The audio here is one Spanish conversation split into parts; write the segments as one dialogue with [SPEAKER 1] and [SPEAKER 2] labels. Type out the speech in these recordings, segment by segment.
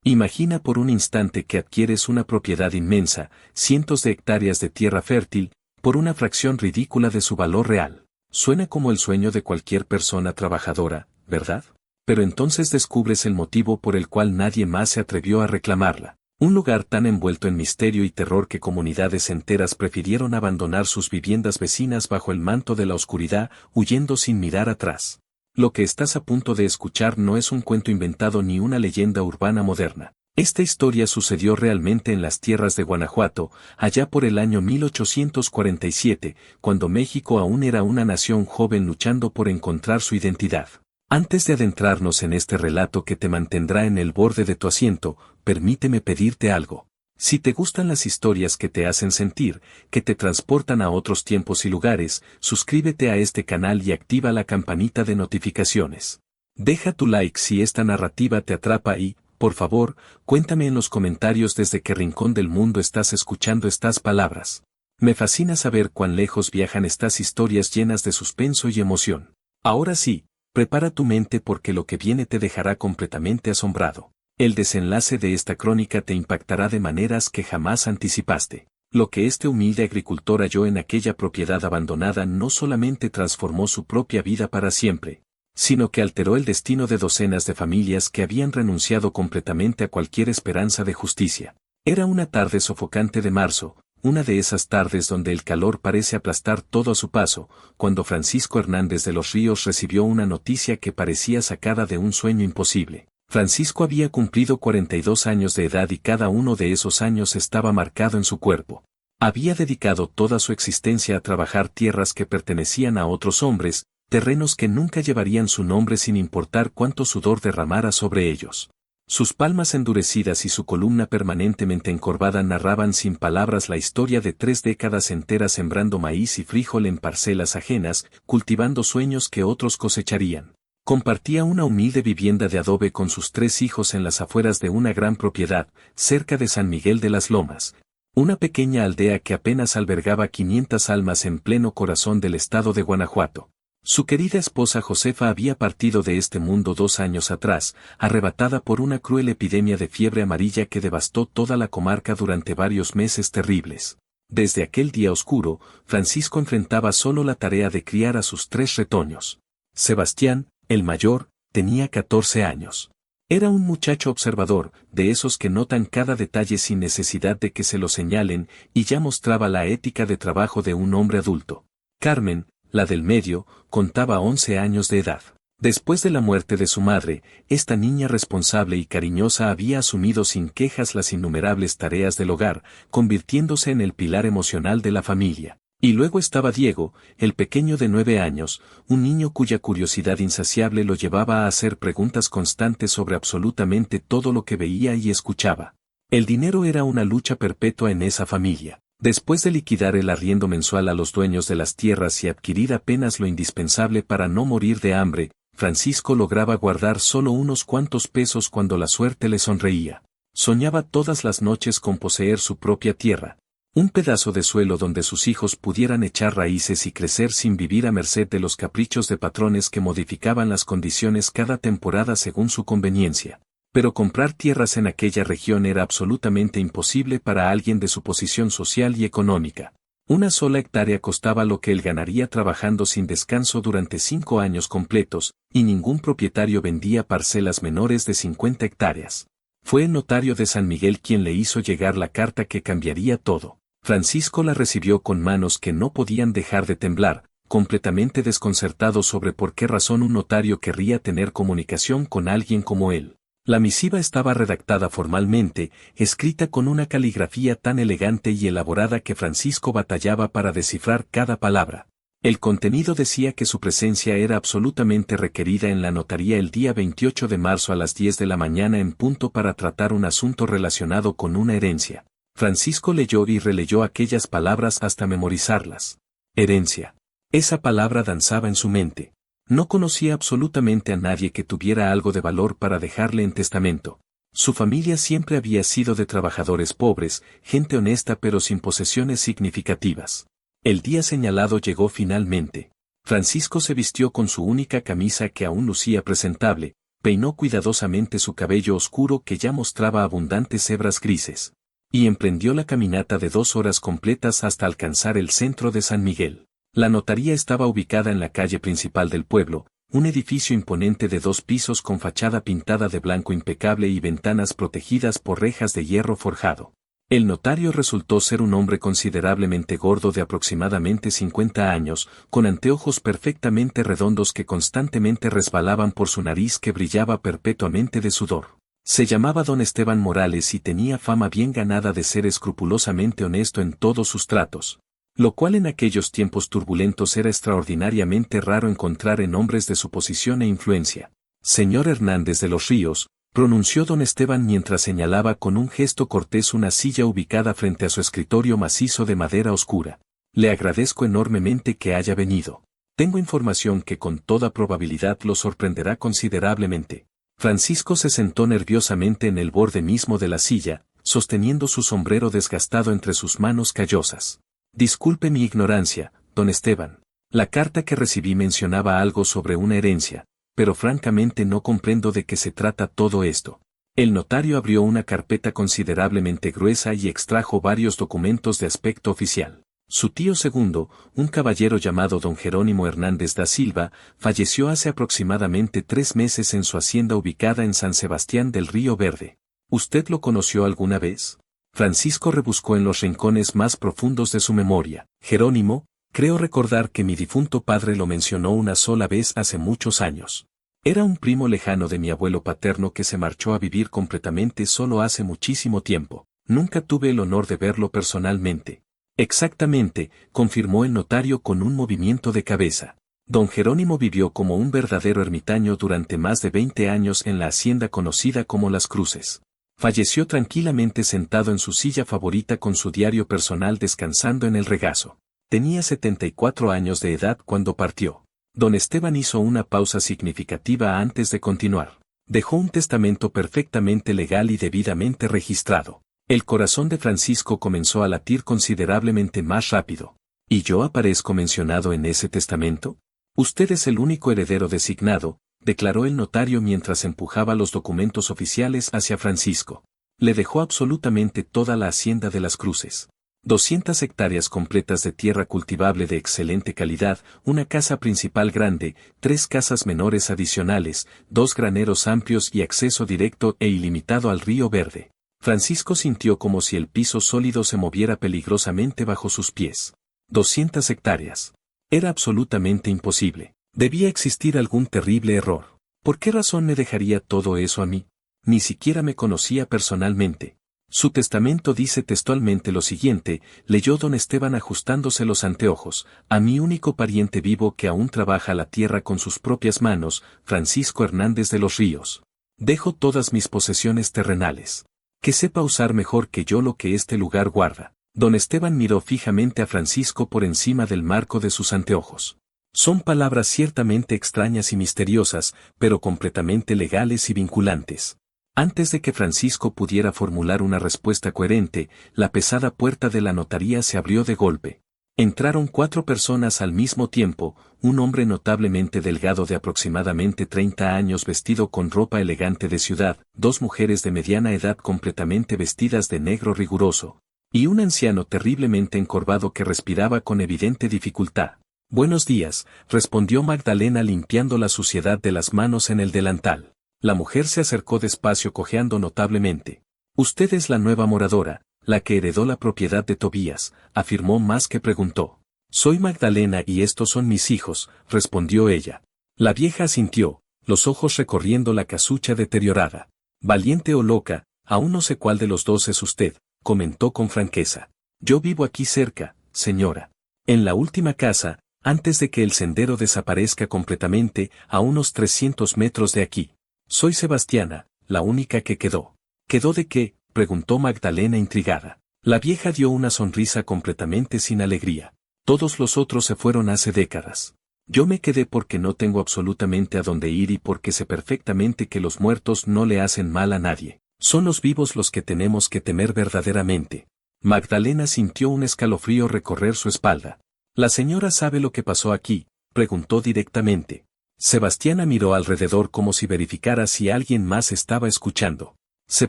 [SPEAKER 1] Imagina por un instante que adquieres una propiedad inmensa, cientos de hectáreas de tierra fértil, por una fracción ridícula de su valor real. Suena como el sueño de cualquier persona trabajadora, ¿verdad? Pero entonces descubres el motivo por el cual nadie más se atrevió a reclamarla. Un lugar tan envuelto en misterio y terror que comunidades enteras prefirieron abandonar sus viviendas vecinas bajo el manto de la oscuridad, huyendo sin mirar atrás. Lo que estás a punto de escuchar no es un cuento inventado ni una leyenda urbana moderna. Esta historia sucedió realmente en las tierras de Guanajuato, allá por el año 1847, cuando México aún era una nación joven luchando por encontrar su identidad. Antes de adentrarnos en este relato que te mantendrá en el borde de tu asiento, permíteme pedirte algo. Si te gustan las historias que te hacen sentir, que te transportan a otros tiempos y lugares, suscríbete a este canal y activa la campanita de notificaciones. Deja tu like si esta narrativa te atrapa y, por favor, cuéntame en los comentarios desde qué rincón del mundo estás escuchando estas palabras. Me fascina saber cuán lejos viajan estas historias llenas de suspenso y emoción. Ahora sí, prepara tu mente porque lo que viene te dejará completamente asombrado. El desenlace de esta crónica te impactará de maneras que jamás anticipaste. Lo que este humilde agricultor halló en aquella propiedad abandonada no solamente transformó su propia vida para siempre, sino que alteró el destino de docenas de familias que habían renunciado completamente a cualquier esperanza de justicia. Era una tarde sofocante de marzo, una de esas tardes donde el calor parece aplastar todo a su paso, cuando Francisco Hernández de los Ríos recibió una noticia que parecía sacada de un sueño imposible. Francisco había cumplido 42 años de edad y cada uno de esos años estaba marcado en su cuerpo. Había dedicado toda su existencia a trabajar tierras que pertenecían a otros hombres, terrenos que nunca llevarían su nombre sin importar cuánto sudor derramara sobre ellos. Sus palmas endurecidas y su columna permanentemente encorvada narraban sin palabras la historia de 3 décadas enteras sembrando maíz y frijol en parcelas ajenas, cultivando sueños que otros cosecharían. Compartía una humilde vivienda de adobe con sus 3 hijos en las afueras de una gran propiedad, cerca de San Miguel de las Lomas, una pequeña aldea que apenas albergaba 500 almas en pleno corazón del estado de Guanajuato. Su querida esposa Josefa había partido de este mundo 2 años atrás, arrebatada por una cruel epidemia de fiebre amarilla que devastó toda la comarca durante varios meses terribles. Desde aquel día oscuro, Francisco enfrentaba solo la tarea de criar a sus 3 retoños. Sebastián, el mayor, tenía 14 años. Era un muchacho observador, de esos que notan cada detalle sin necesidad de que se lo señalen, y ya mostraba la ética de trabajo de un hombre adulto. Carmen, la del medio, contaba 11 años de edad. Después de la muerte de su madre, esta niña responsable y cariñosa había asumido sin quejas las innumerables tareas del hogar, convirtiéndose en el pilar emocional de la familia. Y luego estaba Diego, el pequeño de 9 años, un niño cuya curiosidad insaciable lo llevaba a hacer preguntas constantes sobre absolutamente todo lo que veía y escuchaba. El dinero era una lucha perpetua en esa familia. Después de liquidar el arriendo mensual a los dueños de las tierras y adquirir apenas lo indispensable para no morir de hambre, Francisco lograba guardar solo unos cuantos pesos cuando la suerte le sonreía. Soñaba todas las noches con poseer su propia tierra. Un pedazo de suelo donde sus hijos pudieran echar raíces y crecer sin vivir a merced de los caprichos de patrones que modificaban las condiciones cada temporada según su conveniencia. Pero comprar tierras en aquella región era absolutamente imposible para alguien de su posición social y económica. Una sola hectárea costaba lo que él ganaría trabajando sin descanso durante 5 años completos, y ningún propietario vendía parcelas menores de 50 hectáreas. Fue el notario de San Miguel quien le hizo llegar la carta que cambiaría todo. Francisco la recibió con manos que no podían dejar de temblar, completamente desconcertado sobre por qué razón un notario querría tener comunicación con alguien como él. La misiva estaba redactada formalmente, escrita con una caligrafía tan elegante y elaborada que Francisco batallaba para descifrar cada palabra. El contenido decía que su presencia era absolutamente requerida en la notaría el día 28 de marzo a las 10 de la mañana en punto para tratar un asunto relacionado con una herencia. Francisco leyó y releyó aquellas palabras hasta memorizarlas. Herencia. Esa palabra danzaba en su mente. No conocía absolutamente a nadie que tuviera algo de valor para dejarle en testamento. Su familia siempre había sido de trabajadores pobres, gente honesta pero sin posesiones significativas. El día señalado llegó finalmente. Francisco se vistió con su única camisa que aún lucía presentable, peinó cuidadosamente su cabello oscuro que ya mostraba abundantes hebras grises, y emprendió la caminata de 2 horas completas hasta alcanzar el centro de San Miguel. La notaría estaba ubicada en la calle principal del pueblo, un edificio imponente de 2 pisos con fachada pintada de blanco impecable y ventanas protegidas por rejas de hierro forjado. El notario resultó ser un hombre considerablemente gordo de aproximadamente 50 años, con anteojos perfectamente redondos que constantemente resbalaban por su nariz que brillaba perpetuamente de sudor. Se llamaba don Esteban Morales y tenía fama bien ganada de ser escrupulosamente honesto en todos sus tratos, lo cual en aquellos tiempos turbulentos era extraordinariamente raro encontrar en hombres de su posición e influencia. Señor Hernández de los Ríos, pronunció don Esteban mientras señalaba con un gesto cortés una silla ubicada frente a su escritorio macizo de madera oscura. Le agradezco enormemente que haya venido. Tengo información que con toda probabilidad lo sorprenderá considerablemente. Francisco se sentó nerviosamente en el borde mismo de la silla, sosteniendo su sombrero desgastado entre sus manos callosas. Disculpe mi ignorancia, don Esteban. La carta que recibí mencionaba algo sobre una herencia, pero francamente no comprendo de qué se trata todo esto. El notario abrió una carpeta considerablemente gruesa y extrajo varios documentos de aspecto oficial. Su tío segundo, un caballero llamado don Jerónimo Hernández da Silva, falleció hace aproximadamente 3 meses en su hacienda ubicada en San Sebastián del Río Verde. ¿Usted lo conoció alguna vez? Francisco rebuscó en los rincones más profundos de su memoria. Jerónimo, creo recordar que mi difunto padre lo mencionó una sola vez hace muchos años. Era un primo lejano de mi abuelo paterno que se marchó a vivir completamente solo hace muchísimo tiempo. Nunca tuve el honor de verlo personalmente. Exactamente, confirmó el notario con un movimiento de cabeza. Don Jerónimo vivió como un verdadero ermitaño durante más de 20 años en la hacienda conocida como Las Cruces. Falleció tranquilamente sentado en su silla favorita con su diario personal descansando en el regazo. Tenía 74 años de edad cuando partió. Don Esteban hizo una pausa significativa antes de continuar. Dejó un testamento perfectamente legal y debidamente registrado. El corazón de Francisco comenzó a latir considerablemente más rápido. ¿Y yo aparezco mencionado en ese testamento? Usted es el único heredero designado, declaró el notario mientras empujaba los documentos oficiales hacia Francisco. Le dejó absolutamente toda la hacienda de Las Cruces. 200 hectáreas completas de tierra cultivable de excelente calidad, una casa principal grande, 3 casas menores adicionales, 2 graneros amplios y acceso directo e ilimitado al Río Verde. Francisco sintió como si el piso sólido se moviera peligrosamente bajo sus pies. 200 hectáreas. Era absolutamente imposible. Debía existir algún terrible error. ¿Por qué razón me dejaría todo eso a mí? Ni siquiera me conocía personalmente. Su testamento dice textualmente lo siguiente, leyó don Esteban ajustándose los anteojos, a mi único pariente vivo que aún trabaja la tierra con sus propias manos, Francisco Hernández de los Ríos. Dejo todas mis posesiones terrenales. Que sepa usar mejor que yo lo que este lugar guarda. Don Esteban miró fijamente a Francisco por encima del marco de sus anteojos. Son palabras ciertamente extrañas y misteriosas, pero completamente legales y vinculantes. Antes de que Francisco pudiera formular una respuesta coherente, la pesada puerta de la notaría se abrió de golpe. Entraron 4 personas al mismo tiempo, un hombre notablemente delgado de aproximadamente 30 años vestido con ropa elegante de ciudad, 2 mujeres de mediana edad completamente vestidas de negro riguroso, y un anciano terriblemente encorvado que respiraba con evidente dificultad. Buenos días, respondió Magdalena limpiando la suciedad de las manos en el delantal. La mujer se acercó despacio cojeando notablemente. Usted es la nueva moradora, la que heredó la propiedad de Tobías, afirmó más que preguntó. Soy Magdalena y estos son mis hijos, respondió ella. La vieja asintió, los ojos recorriendo la casucha deteriorada. Valiente o loca, aún no sé cuál de los dos es usted, comentó con franqueza. Yo vivo aquí cerca, señora. En la última casa, antes de que el sendero desaparezca completamente, a unos 300 metros de aquí. Soy Sebastiana, la única que quedó. ¿Quedó de qué?, preguntó Magdalena intrigada. La vieja dio una sonrisa completamente sin alegría. Todos los otros se fueron hace décadas. Yo me quedé porque no tengo absolutamente a dónde ir y porque sé perfectamente que los muertos no le hacen mal a nadie. Son los vivos los que tenemos que temer verdaderamente. Magdalena sintió un escalofrío recorrer su espalda. ¿La señora sabe lo que pasó aquí?, preguntó directamente. Sebastiana miró alrededor como si verificara si alguien más estaba escuchando. Sé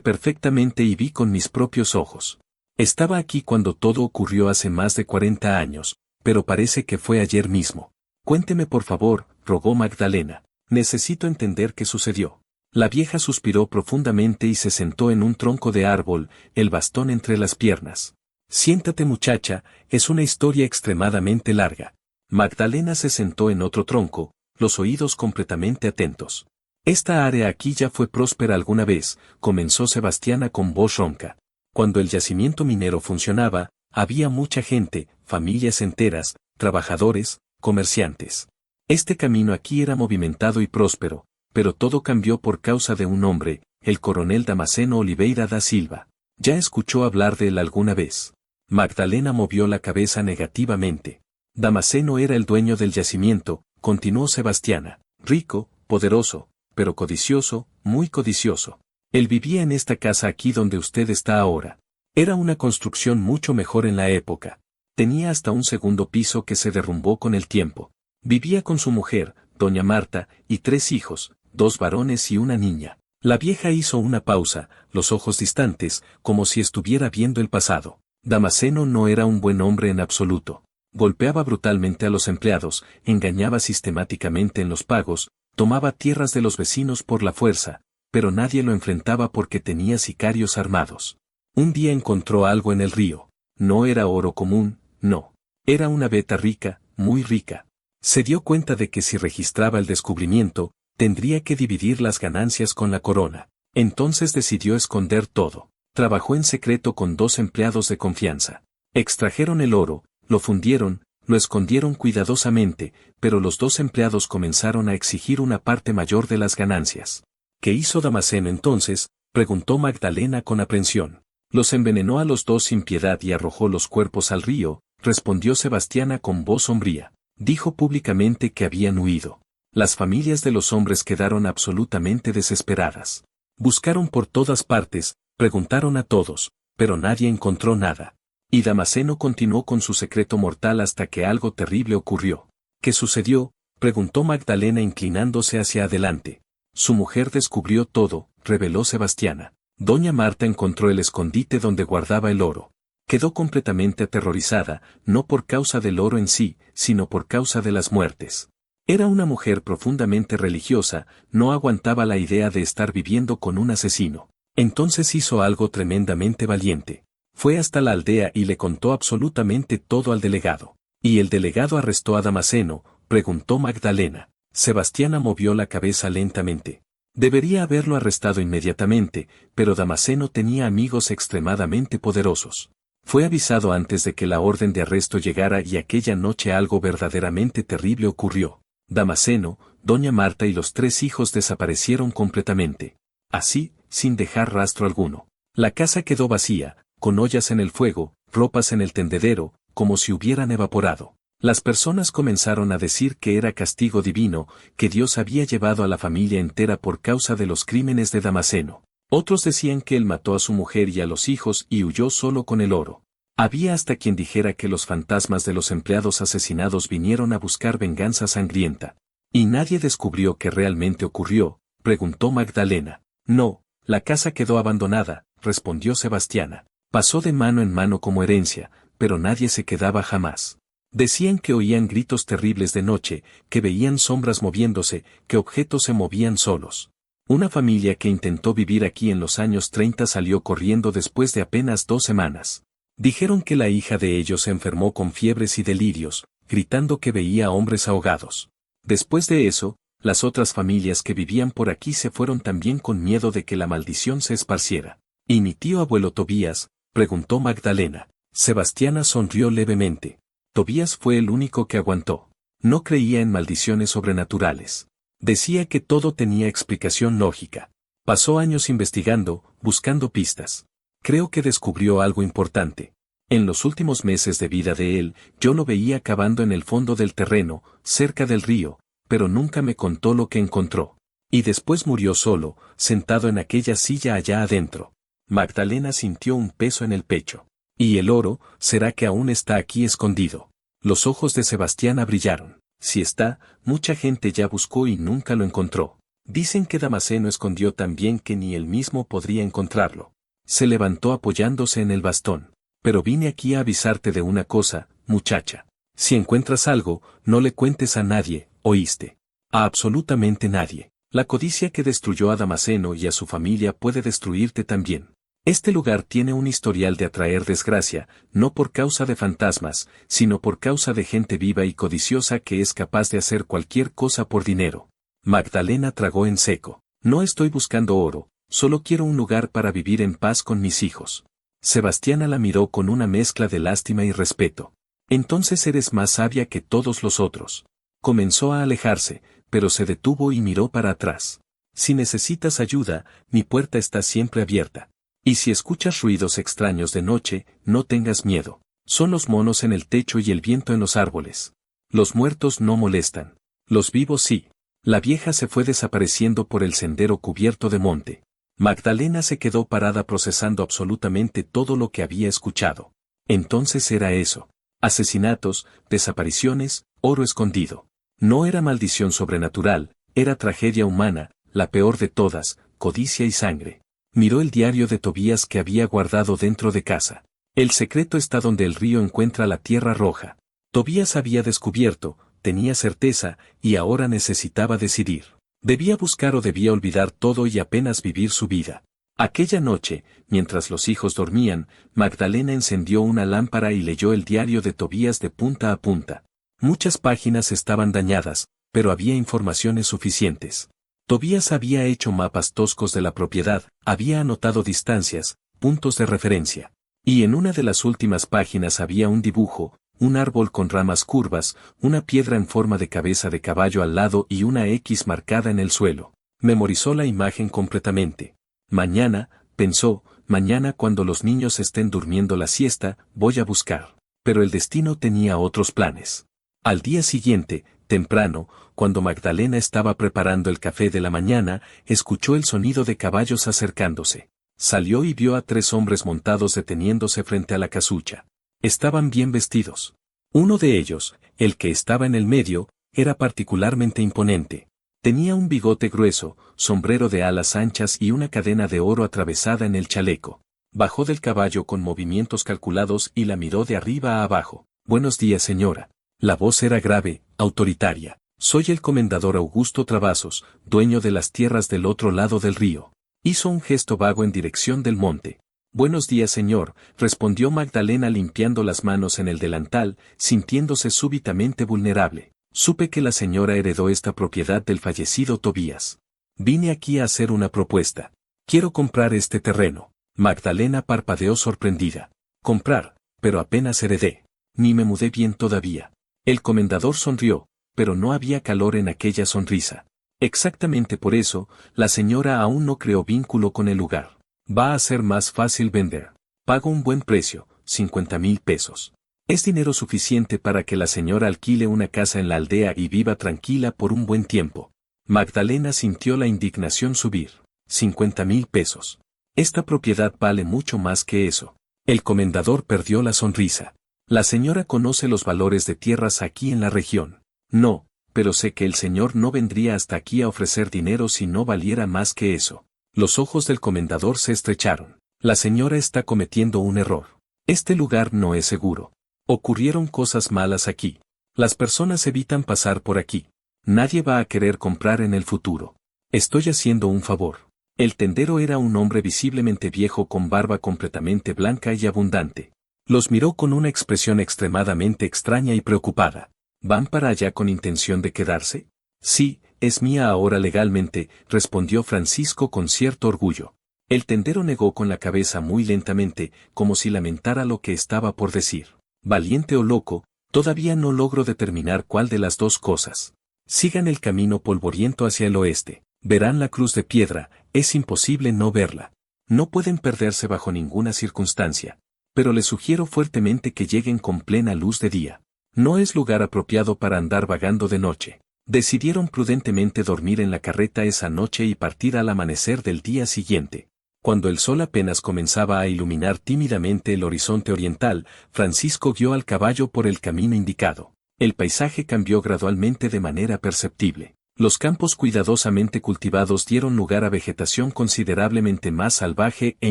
[SPEAKER 1] perfectamente y vi con mis propios ojos. Estaba aquí cuando todo ocurrió hace más de 40 años, pero parece que fue ayer mismo. Cuénteme por favor, rogó Magdalena. Necesito entender qué sucedió. La vieja suspiró profundamente y se sentó en un tronco de árbol, el bastón entre las piernas. Siéntate muchacha, es una historia extremadamente larga. Magdalena se sentó en otro tronco, los oídos completamente atentos. Esta área aquí ya fue próspera alguna vez, comenzó Sebastiana con voz ronca. Cuando el yacimiento minero funcionaba, había mucha gente, familias enteras, trabajadores, comerciantes. Este camino aquí era movimentado y próspero, pero todo cambió por causa de un hombre, el coronel Damasceno Oliveira da Silva. ¿Ya escuchó hablar de él alguna vez? Magdalena movió la cabeza negativamente. Damasceno era el dueño del yacimiento, continuó Sebastiana, rico, poderoso, pero codicioso, muy codicioso. Él vivía en esta casa aquí donde usted está ahora. Era una construcción mucho mejor en la época. Tenía hasta un segundo piso que se derrumbó con el tiempo. Vivía con su mujer, doña Marta, y 3 hijos, 2 varones y una niña. La vieja hizo una pausa, los ojos distantes, como si estuviera viendo el pasado. Damasceno no era un buen hombre en absoluto. Golpeaba brutalmente a los empleados, engañaba sistemáticamente en los pagos, tomaba tierras de los vecinos por la fuerza, pero nadie lo enfrentaba porque tenía sicarios armados. Un día encontró algo en el río. No era oro común, no. Era una veta rica, muy rica. Se dio cuenta de que si registraba el descubrimiento, tendría que dividir las ganancias con la corona. Entonces decidió esconder todo. Trabajó en secreto con 2 empleados de confianza. Extrajeron el oro, lo fundieron, lo escondieron cuidadosamente, pero los 2 empleados comenzaron a exigir una parte mayor de las ganancias. ¿Qué hizo Damasceno entonces?, preguntó Magdalena con aprensión. Los envenenó a los 2 sin piedad y arrojó los cuerpos al río, respondió Sebastiana con voz sombría. Dijo públicamente que habían huido. Las familias de los hombres quedaron absolutamente desesperadas. Buscaron por todas partes, preguntaron a todos, pero nadie encontró nada. Y Damasceno continuó con su secreto mortal hasta que algo terrible ocurrió. ¿Qué sucedió?, preguntó Magdalena inclinándose hacia adelante. Su mujer descubrió todo, reveló Sebastiana. Doña Marta encontró el escondite donde guardaba el oro. Quedó completamente aterrorizada, no por causa del oro en sí, sino por causa de las muertes. Era una mujer profundamente religiosa, no aguantaba la idea de estar viviendo con un asesino. Entonces hizo algo tremendamente valiente. Fue hasta la aldea y le contó absolutamente todo al delegado. ¿Y el delegado arrestó a Damasceno?, preguntó Magdalena. Sebastiana movió la cabeza lentamente. Debería haberlo arrestado inmediatamente, pero Damasceno tenía amigos extremadamente poderosos. Fue avisado antes de que la orden de arresto llegara y aquella noche algo verdaderamente terrible ocurrió. Damasceno, doña Marta y los 3 hijos desaparecieron completamente. Así, sin dejar rastro alguno. La casa quedó vacía, con ollas en el fuego, ropas en el tendedero, como si hubieran evaporado. Las personas comenzaron a decir que era castigo divino, que Dios había llevado a la familia entera por causa de los crímenes de Damasceno. Otros decían que él mató a su mujer y a los hijos y huyó solo con el oro. Había hasta quien dijera que los fantasmas de los empleados asesinados vinieron a buscar venganza sangrienta. ¿Y nadie descubrió qué realmente ocurrió?, preguntó Magdalena. No, la casa quedó abandonada, respondió Sebastiana. Pasó de mano en mano como herencia, pero nadie se quedaba jamás. Decían que oían gritos terribles de noche, que veían sombras moviéndose, que objetos se movían solos. Una familia que intentó vivir aquí en los años 30 salió corriendo después de apenas 2 semanas. Dijeron que la hija de ellos se enfermó con fiebres y delirios, gritando que veía a hombres ahogados. Después de eso, las otras familias que vivían por aquí se fueron también con miedo de que la maldición se esparciera. ¿Y mi tío abuelo Tobías?, preguntó Magdalena. Sebastiana sonrió levemente. Tobías fue el único que aguantó. No creía en maldiciones sobrenaturales. Decía que todo tenía explicación lógica. Pasó años investigando, buscando pistas. Creo que descubrió algo importante. En los últimos meses de vida de él, yo lo veía cavando en el fondo del terreno, cerca del río, pero nunca me contó lo que encontró. Y después murió solo, sentado en aquella silla allá adentro. Magdalena sintió un peso en el pecho. ¿Y el oro, será que aún está aquí escondido? Los ojos de Sebastiana brillaron. Si está, mucha gente ya buscó y nunca lo encontró. Dicen que Damasceno escondió tan bien que ni él mismo podría encontrarlo. Se levantó apoyándose en el bastón. Pero vine aquí a avisarte de una cosa, muchacha. Si encuentras algo, no le cuentes a nadie, ¿oíste? A absolutamente nadie. La codicia que destruyó a Damasceno y a su familia puede destruirte también. Este lugar tiene un historial de atraer desgracia, no por causa de fantasmas, sino por causa de gente viva y codiciosa que es capaz de hacer cualquier cosa por dinero. Magdalena tragó en seco. No estoy buscando oro, solo quiero un lugar para vivir en paz con mis hijos. Sebastiana la miró con una mezcla de lástima y respeto. Entonces eres más sabia que todos los otros. Comenzó a alejarse, pero se detuvo y miró para atrás. Si necesitas ayuda, mi puerta está siempre abierta. Y si escuchas ruidos extraños de noche, no tengas miedo. Son los monos en el techo y el viento en los árboles. Los muertos no molestan. Los vivos sí. La vieja se fue desapareciendo por el sendero cubierto de monte. Magdalena se quedó parada procesando absolutamente todo lo que había escuchado. Entonces era eso. Asesinatos, desapariciones, oro escondido. No era maldición sobrenatural, era tragedia humana, la peor de todas, codicia y sangre. Miró el diario de Tobías que había guardado dentro de casa. El secreto está donde el río encuentra la tierra roja. Tobías había descubierto, tenía certeza, y ahora necesitaba decidir. Debía buscar o debía olvidar todo y apenas vivir su vida. Aquella noche, mientras los hijos dormían, Magdalena encendió una lámpara y leyó el diario de Tobías de punta a punta. Muchas páginas estaban dañadas, pero había informaciones suficientes. Tobías había hecho mapas toscos de la propiedad, había anotado distancias, puntos de referencia. Y en una de las últimas páginas había un dibujo, un árbol con ramas curvas, una piedra en forma de cabeza de caballo al lado y una X marcada en el suelo. Memorizó la imagen completamente. Mañana, pensó, mañana cuando los niños estén durmiendo la siesta, voy a buscar. Pero el destino tenía otros planes. Al día siguiente, temprano, cuando Magdalena estaba preparando el café de la mañana, escuchó el sonido de caballos acercándose. Salió y vio a 3 hombres montados deteniéndose frente a la casucha. Estaban bien vestidos. Uno de ellos, el que estaba en el medio, era particularmente imponente. Tenía un bigote grueso, sombrero de alas anchas y una cadena de oro atravesada en el chaleco. Bajó del caballo con movimientos calculados y la miró de arriba a abajo. Buenos días, señora. La voz era grave, autoritaria. Soy el comendador Augusto Travasos, dueño de las tierras del otro lado del río. Hizo un gesto vago en dirección del monte. Buenos días, señor, respondió Magdalena limpiando las manos en el delantal, sintiéndose súbitamente vulnerable. Supe que la señora heredó esta propiedad del fallecido Tobías. Vine aquí a hacer una propuesta. Quiero comprar este terreno. Magdalena parpadeó sorprendida. Comprar, pero apenas heredé. Ni me mudé bien todavía. El comendador sonrió, pero no había calor en aquella sonrisa. Exactamente por eso, la señora aún no creó vínculo con el lugar. Va a ser más fácil vender. Pago un buen precio, 50,000 pesos. Es dinero suficiente para que la señora alquile una casa en la aldea y viva tranquila por un buen tiempo. Magdalena sintió la indignación subir. 50,000 pesos. Esta propiedad vale mucho más que eso. El comendador perdió la sonrisa. La señora conoce los valores de tierras aquí en la región. No, pero sé que el señor no vendría hasta aquí a ofrecer dinero si no valiera más que eso. Los ojos del comendador se estrecharon. La señora está cometiendo un error. Este lugar no es seguro. Ocurrieron cosas malas aquí. Las personas evitan pasar por aquí. Nadie va a querer comprar en el futuro. Estoy haciendo un favor. El tendero era un hombre visiblemente viejo con barba completamente blanca y abundante. Los miró con una expresión extremadamente extraña y preocupada. ¿Van para allá con intención de quedarse? Sí, es mía ahora legalmente, respondió Francisco con cierto orgullo. El tendero negó con la cabeza muy lentamente, como si lamentara lo que estaba por decir. Valiente o loco, todavía no logro determinar cuál de las dos cosas. Sigan el camino polvoriento hacia el oeste. Verán la cruz de piedra, es imposible no verla. No pueden perderse bajo ninguna circunstancia. Pero les sugiero fuertemente que lleguen con plena luz de día. No es lugar apropiado para andar vagando de noche. Decidieron prudentemente dormir en la carreta esa noche y partir al amanecer del día siguiente. Cuando el sol apenas comenzaba a iluminar tímidamente el horizonte oriental, Francisco guió al caballo por el camino indicado. El paisaje cambió gradualmente de manera perceptible. Los campos cuidadosamente cultivados dieron lugar a vegetación considerablemente más salvaje e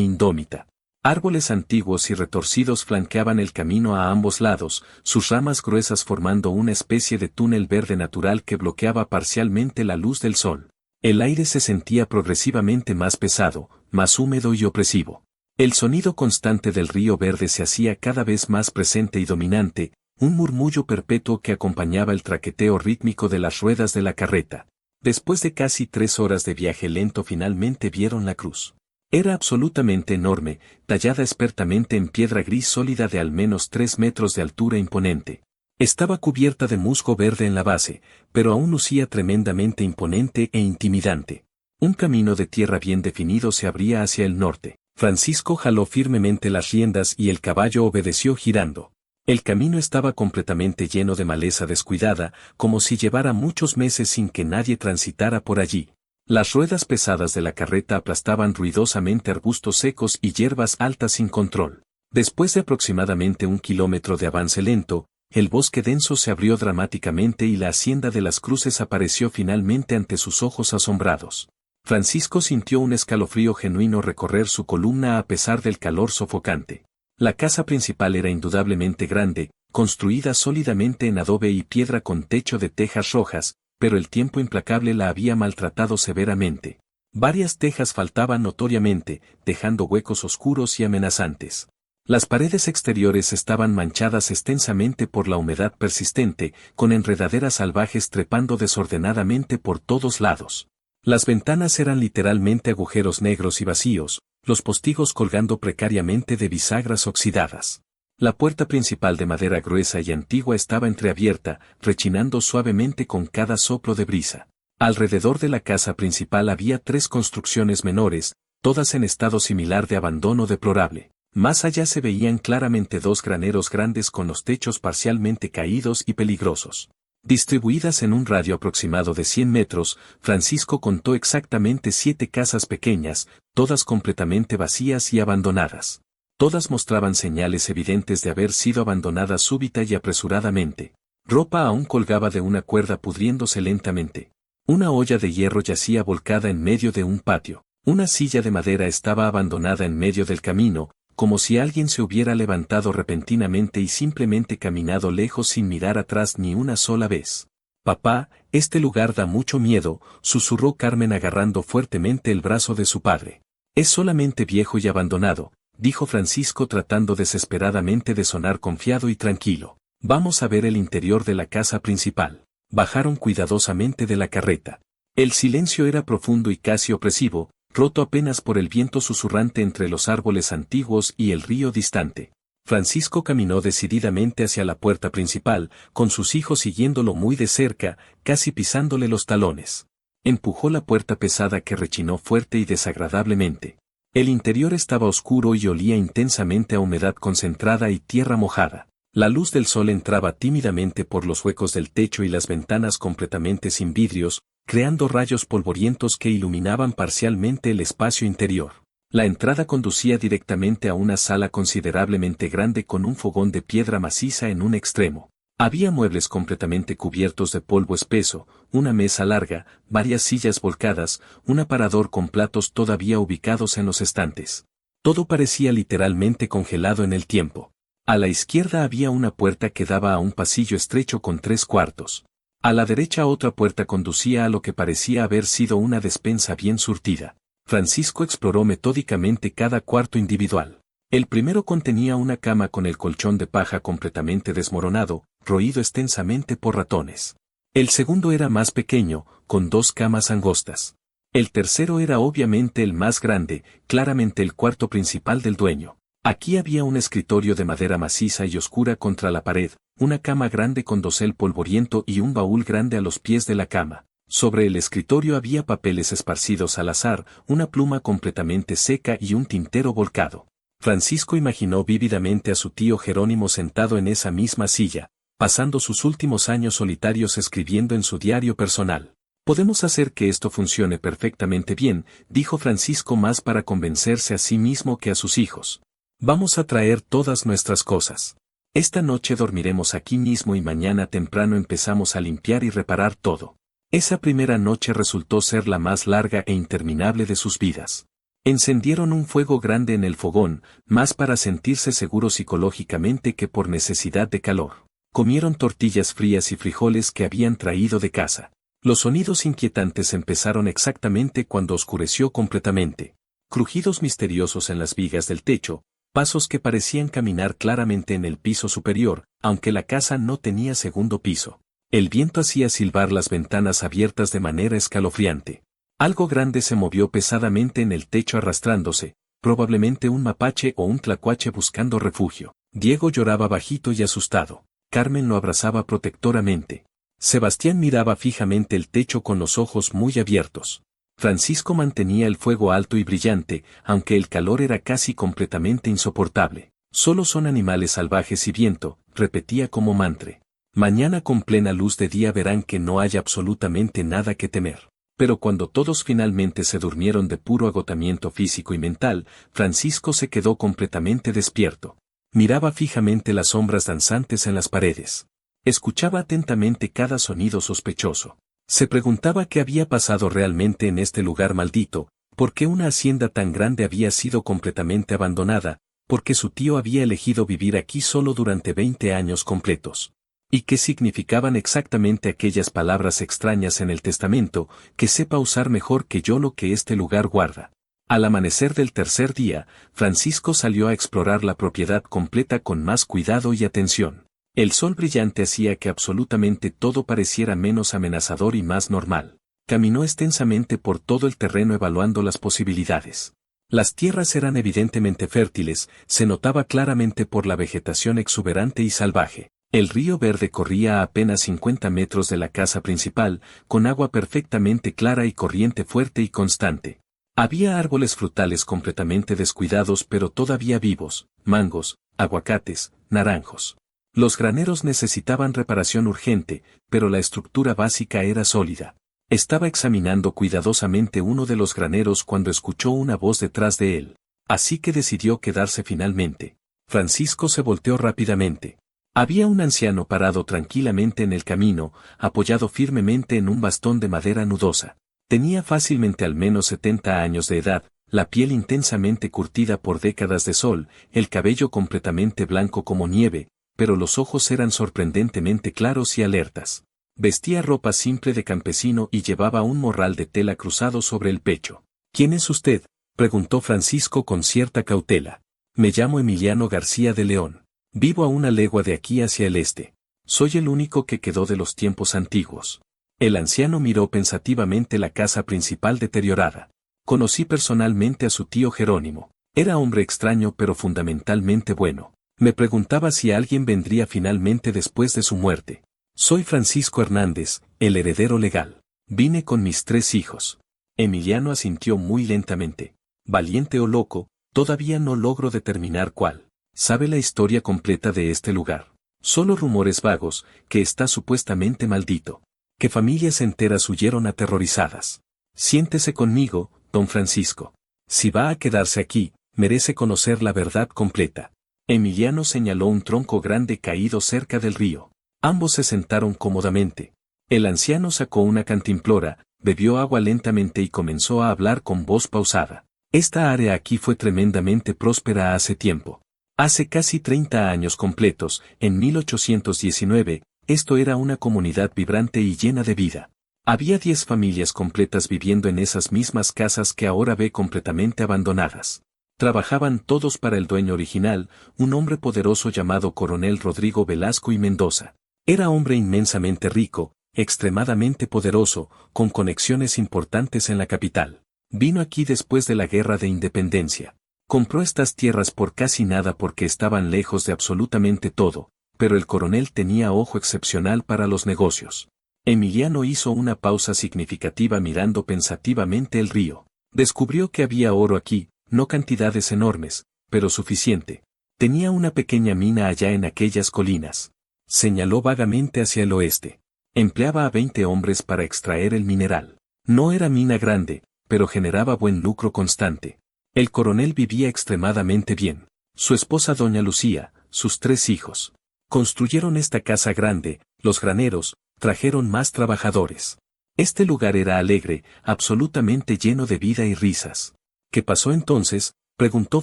[SPEAKER 1] indómita. Árboles antiguos y retorcidos flanqueaban el camino a ambos lados, sus ramas gruesas formando una especie de túnel verde natural que bloqueaba parcialmente la luz del sol. El aire se sentía progresivamente más pesado, más húmedo y opresivo. El sonido constante del río verde se hacía cada vez más presente y dominante, un murmullo perpetuo que acompañaba el traqueteo rítmico de las ruedas de la carreta. Después de casi 3 horas de viaje lento finalmente vieron la cruz. Era absolutamente enorme, tallada expertamente en piedra gris sólida de al menos 3 metros de altura imponente. Estaba cubierta de musgo verde en la base, pero aún lucía tremendamente imponente e intimidante. Un camino de tierra bien definido se abría hacia el norte. Francisco jaló firmemente las riendas y el caballo obedeció girando. El camino estaba completamente lleno de maleza descuidada, como si llevara muchos meses sin que nadie transitara por allí. Las ruedas pesadas de la carreta aplastaban ruidosamente arbustos secos y hierbas altas sin control. Después de aproximadamente 1 kilómetro de avance lento, el bosque denso se abrió dramáticamente y la hacienda de las Cruces apareció finalmente ante sus ojos asombrados. Francisco sintió un escalofrío genuino recorrer su columna a pesar del calor sofocante. La casa principal era indudablemente grande, construida sólidamente en adobe y piedra con techo de tejas rojas, pero el tiempo implacable la había maltratado severamente. Varias tejas faltaban notoriamente, dejando huecos oscuros y amenazantes. Las paredes exteriores estaban manchadas extensamente por la humedad persistente, con enredaderas salvajes trepando desordenadamente por todos lados. Las ventanas eran literalmente agujeros negros y vacíos, los postigos colgando precariamente de bisagras oxidadas. La puerta principal de madera gruesa y antigua estaba entreabierta, rechinando suavemente con cada soplo de brisa. Alrededor de la casa principal había 3 construcciones menores, todas en estado similar de abandono deplorable. Más allá se veían claramente 2 graneros grandes con los techos parcialmente caídos y peligrosos. Distribuidas en un radio aproximado de 100 metros, Francisco contó exactamente 7 casas pequeñas, todas completamente vacías y abandonadas. Todas mostraban señales evidentes de haber sido abandonadas súbita y apresuradamente. Ropa aún colgaba de una cuerda pudriéndose lentamente. Una olla de hierro yacía volcada en medio de un patio. Una silla de madera estaba abandonada en medio del camino, como si alguien se hubiera levantado repentinamente y simplemente caminado lejos sin mirar atrás ni una sola vez. «Papá, este lugar da mucho miedo», susurró Carmen agarrando fuertemente el brazo de su padre. «Es solamente viejo y abandonado», dijo Francisco tratando desesperadamente de sonar confiado y tranquilo. «Vamos a ver el interior de la casa principal». Bajaron cuidadosamente de la carreta. El silencio era profundo y casi opresivo, roto apenas por el viento susurrante entre los árboles antiguos y el río distante. Francisco caminó decididamente hacia la puerta principal, con sus hijos siguiéndolo muy de cerca, casi pisándole los talones. Empujó la puerta pesada que rechinó fuerte y desagradablemente. El interior estaba oscuro y olía intensamente a humedad concentrada y tierra mojada. La luz del sol entraba tímidamente por los huecos del techo y las ventanas completamente sin vidrios, creando rayos polvorientos que iluminaban parcialmente el espacio interior. La entrada conducía directamente a una sala considerablemente grande con un fogón de piedra maciza en un extremo. Había muebles completamente cubiertos de polvo espeso, una mesa larga, varias sillas volcadas, un aparador con platos todavía ubicados en los estantes. Todo parecía literalmente congelado en el tiempo. A la izquierda había una puerta que daba a un pasillo estrecho con 3 cuartos. A la derecha otra puerta conducía a lo que parecía haber sido una despensa bien surtida. Francisco exploró metódicamente cada cuarto individual. El primero contenía una cama con el colchón de paja completamente desmoronado, roído extensamente por ratones. El segundo era más pequeño, con 2 camas angostas. El tercero era obviamente el más grande, claramente el cuarto principal del dueño. Aquí había un escritorio de madera maciza y oscura contra la pared, una cama grande con dosel polvoriento y un baúl grande a los pies de la cama. Sobre el escritorio había papeles esparcidos al azar, una pluma completamente seca y un tintero volcado. Francisco imaginó vívidamente a su tío Jerónimo sentado en esa misma silla, pasando sus últimos años solitarios escribiendo en su diario personal. «Podemos hacer que esto funcione perfectamente bien», dijo Francisco más para convencerse a sí mismo que a sus hijos. «Vamos a traer todas nuestras cosas. Esta noche dormiremos aquí mismo y mañana temprano empezamos a limpiar y reparar todo. Esa primera noche resultó ser la más larga e interminable de sus vidas. Encendieron un fuego grande en el fogón, más para sentirse seguros psicológicamente que por necesidad de calor. Comieron tortillas frías y frijoles que habían traído de casa. Los sonidos inquietantes empezaron exactamente cuando oscureció completamente. Crujidos misteriosos en las vigas del techo, pasos que parecían caminar claramente en el piso superior, aunque la casa no tenía segundo piso. El viento hacía silbar las ventanas abiertas de manera escalofriante. Algo grande se movió pesadamente en el techo arrastrándose, probablemente un mapache o un tlacuache buscando refugio. Diego lloraba bajito y asustado. Carmen lo abrazaba protectoramente. Sebastián miraba fijamente el techo con los ojos muy abiertos. Francisco mantenía el fuego alto y brillante, aunque el calor era casi completamente insoportable. Solo son animales salvajes y viento, repetía como mantra. Mañana con plena luz de día verán que no hay absolutamente nada que temer. Pero cuando todos finalmente se durmieron de puro agotamiento físico y mental, Francisco se quedó completamente despierto. Miraba fijamente las sombras danzantes en las paredes. Escuchaba atentamente cada sonido sospechoso. Se preguntaba qué había pasado realmente en este lugar maldito, por qué una hacienda tan grande había sido completamente abandonada, por qué su tío había elegido vivir aquí solo durante 20 años completos. ¿Y qué significaban exactamente aquellas palabras extrañas en el testamento, que sepa usar mejor que yo lo que este lugar guarda? Al amanecer del tercer día, Francisco salió a explorar la propiedad completa con más cuidado y atención. El sol brillante hacía que absolutamente todo pareciera menos amenazador y más normal. Caminó extensamente por todo el terreno evaluando las posibilidades. Las tierras eran evidentemente fértiles, se notaba claramente por la vegetación exuberante y salvaje. El río Verde corría a apenas 50 metros de la casa principal, con agua perfectamente clara y corriente fuerte y constante. Había árboles frutales completamente descuidados pero todavía vivos, mangos, aguacates, naranjos. Los graneros necesitaban reparación urgente, pero la estructura básica era sólida. Estaba examinando cuidadosamente uno de los graneros cuando escuchó una voz detrás de él. Así que decidió quedarse finalmente. Francisco se volteó rápidamente. Había un anciano parado tranquilamente en el camino, apoyado firmemente en un bastón de madera nudosa. Tenía fácilmente al menos 70 años de edad, la piel intensamente curtida por décadas de sol, el cabello completamente blanco como nieve, pero los ojos eran sorprendentemente claros y alertas. Vestía ropa simple de campesino y llevaba un morral de tela cruzado sobre el pecho. ¿Quién es usted?, preguntó Francisco con cierta cautela. Me llamo Emiliano García de León. Vivo a una legua de aquí hacia el este. Soy el único que quedó de los tiempos antiguos. El anciano miró pensativamente la casa principal deteriorada. Conocí personalmente a su tío Jerónimo. Era hombre extraño pero fundamentalmente bueno. Me preguntaba si alguien vendría finalmente después de su muerte. Soy Francisco Hernández, el heredero legal. Vine con mis 3 hijos. Emiliano asintió muy lentamente. Valiente o loco, todavía no logro determinar cuál. ¿Sabe la historia completa de este lugar? Solo rumores vagos, que está supuestamente maldito. Que familias enteras huyeron aterrorizadas. Siéntese conmigo, don Francisco. Si va a quedarse aquí, merece conocer la verdad completa. Emiliano señaló un tronco grande caído cerca del río. Ambos se sentaron cómodamente. El anciano sacó una cantimplora, bebió agua lentamente y comenzó a hablar con voz pausada. Esta área aquí fue tremendamente próspera hace tiempo. Hace casi 30 años completos, en 1819, esto era una comunidad vibrante y llena de vida. Había 10 familias completas viviendo en esas mismas casas que ahora ve completamente abandonadas. Trabajaban todos para el dueño original, un hombre poderoso llamado Coronel Rodrigo Velasco y Mendoza. Era hombre inmensamente rico, extremadamente poderoso, con conexiones importantes en la capital. Vino aquí después de la Guerra de Independencia. Compró estas tierras por casi nada porque estaban lejos de absolutamente todo, pero el coronel tenía ojo excepcional para los negocios. Emiliano hizo una pausa significativa mirando pensativamente el río. Descubrió que había oro aquí, no cantidades enormes, pero suficiente. Tenía una pequeña mina allá en aquellas colinas. Señaló vagamente hacia el oeste. Empleaba a 20 hombres para extraer el mineral. No era mina grande, pero generaba buen lucro constante. El coronel vivía extremadamente bien. Su esposa doña Lucía, sus 3 hijos. Construyeron esta casa grande, los graneros, trajeron más trabajadores. Este lugar era alegre, absolutamente lleno de vida y risas. ¿Qué pasó entonces?, preguntó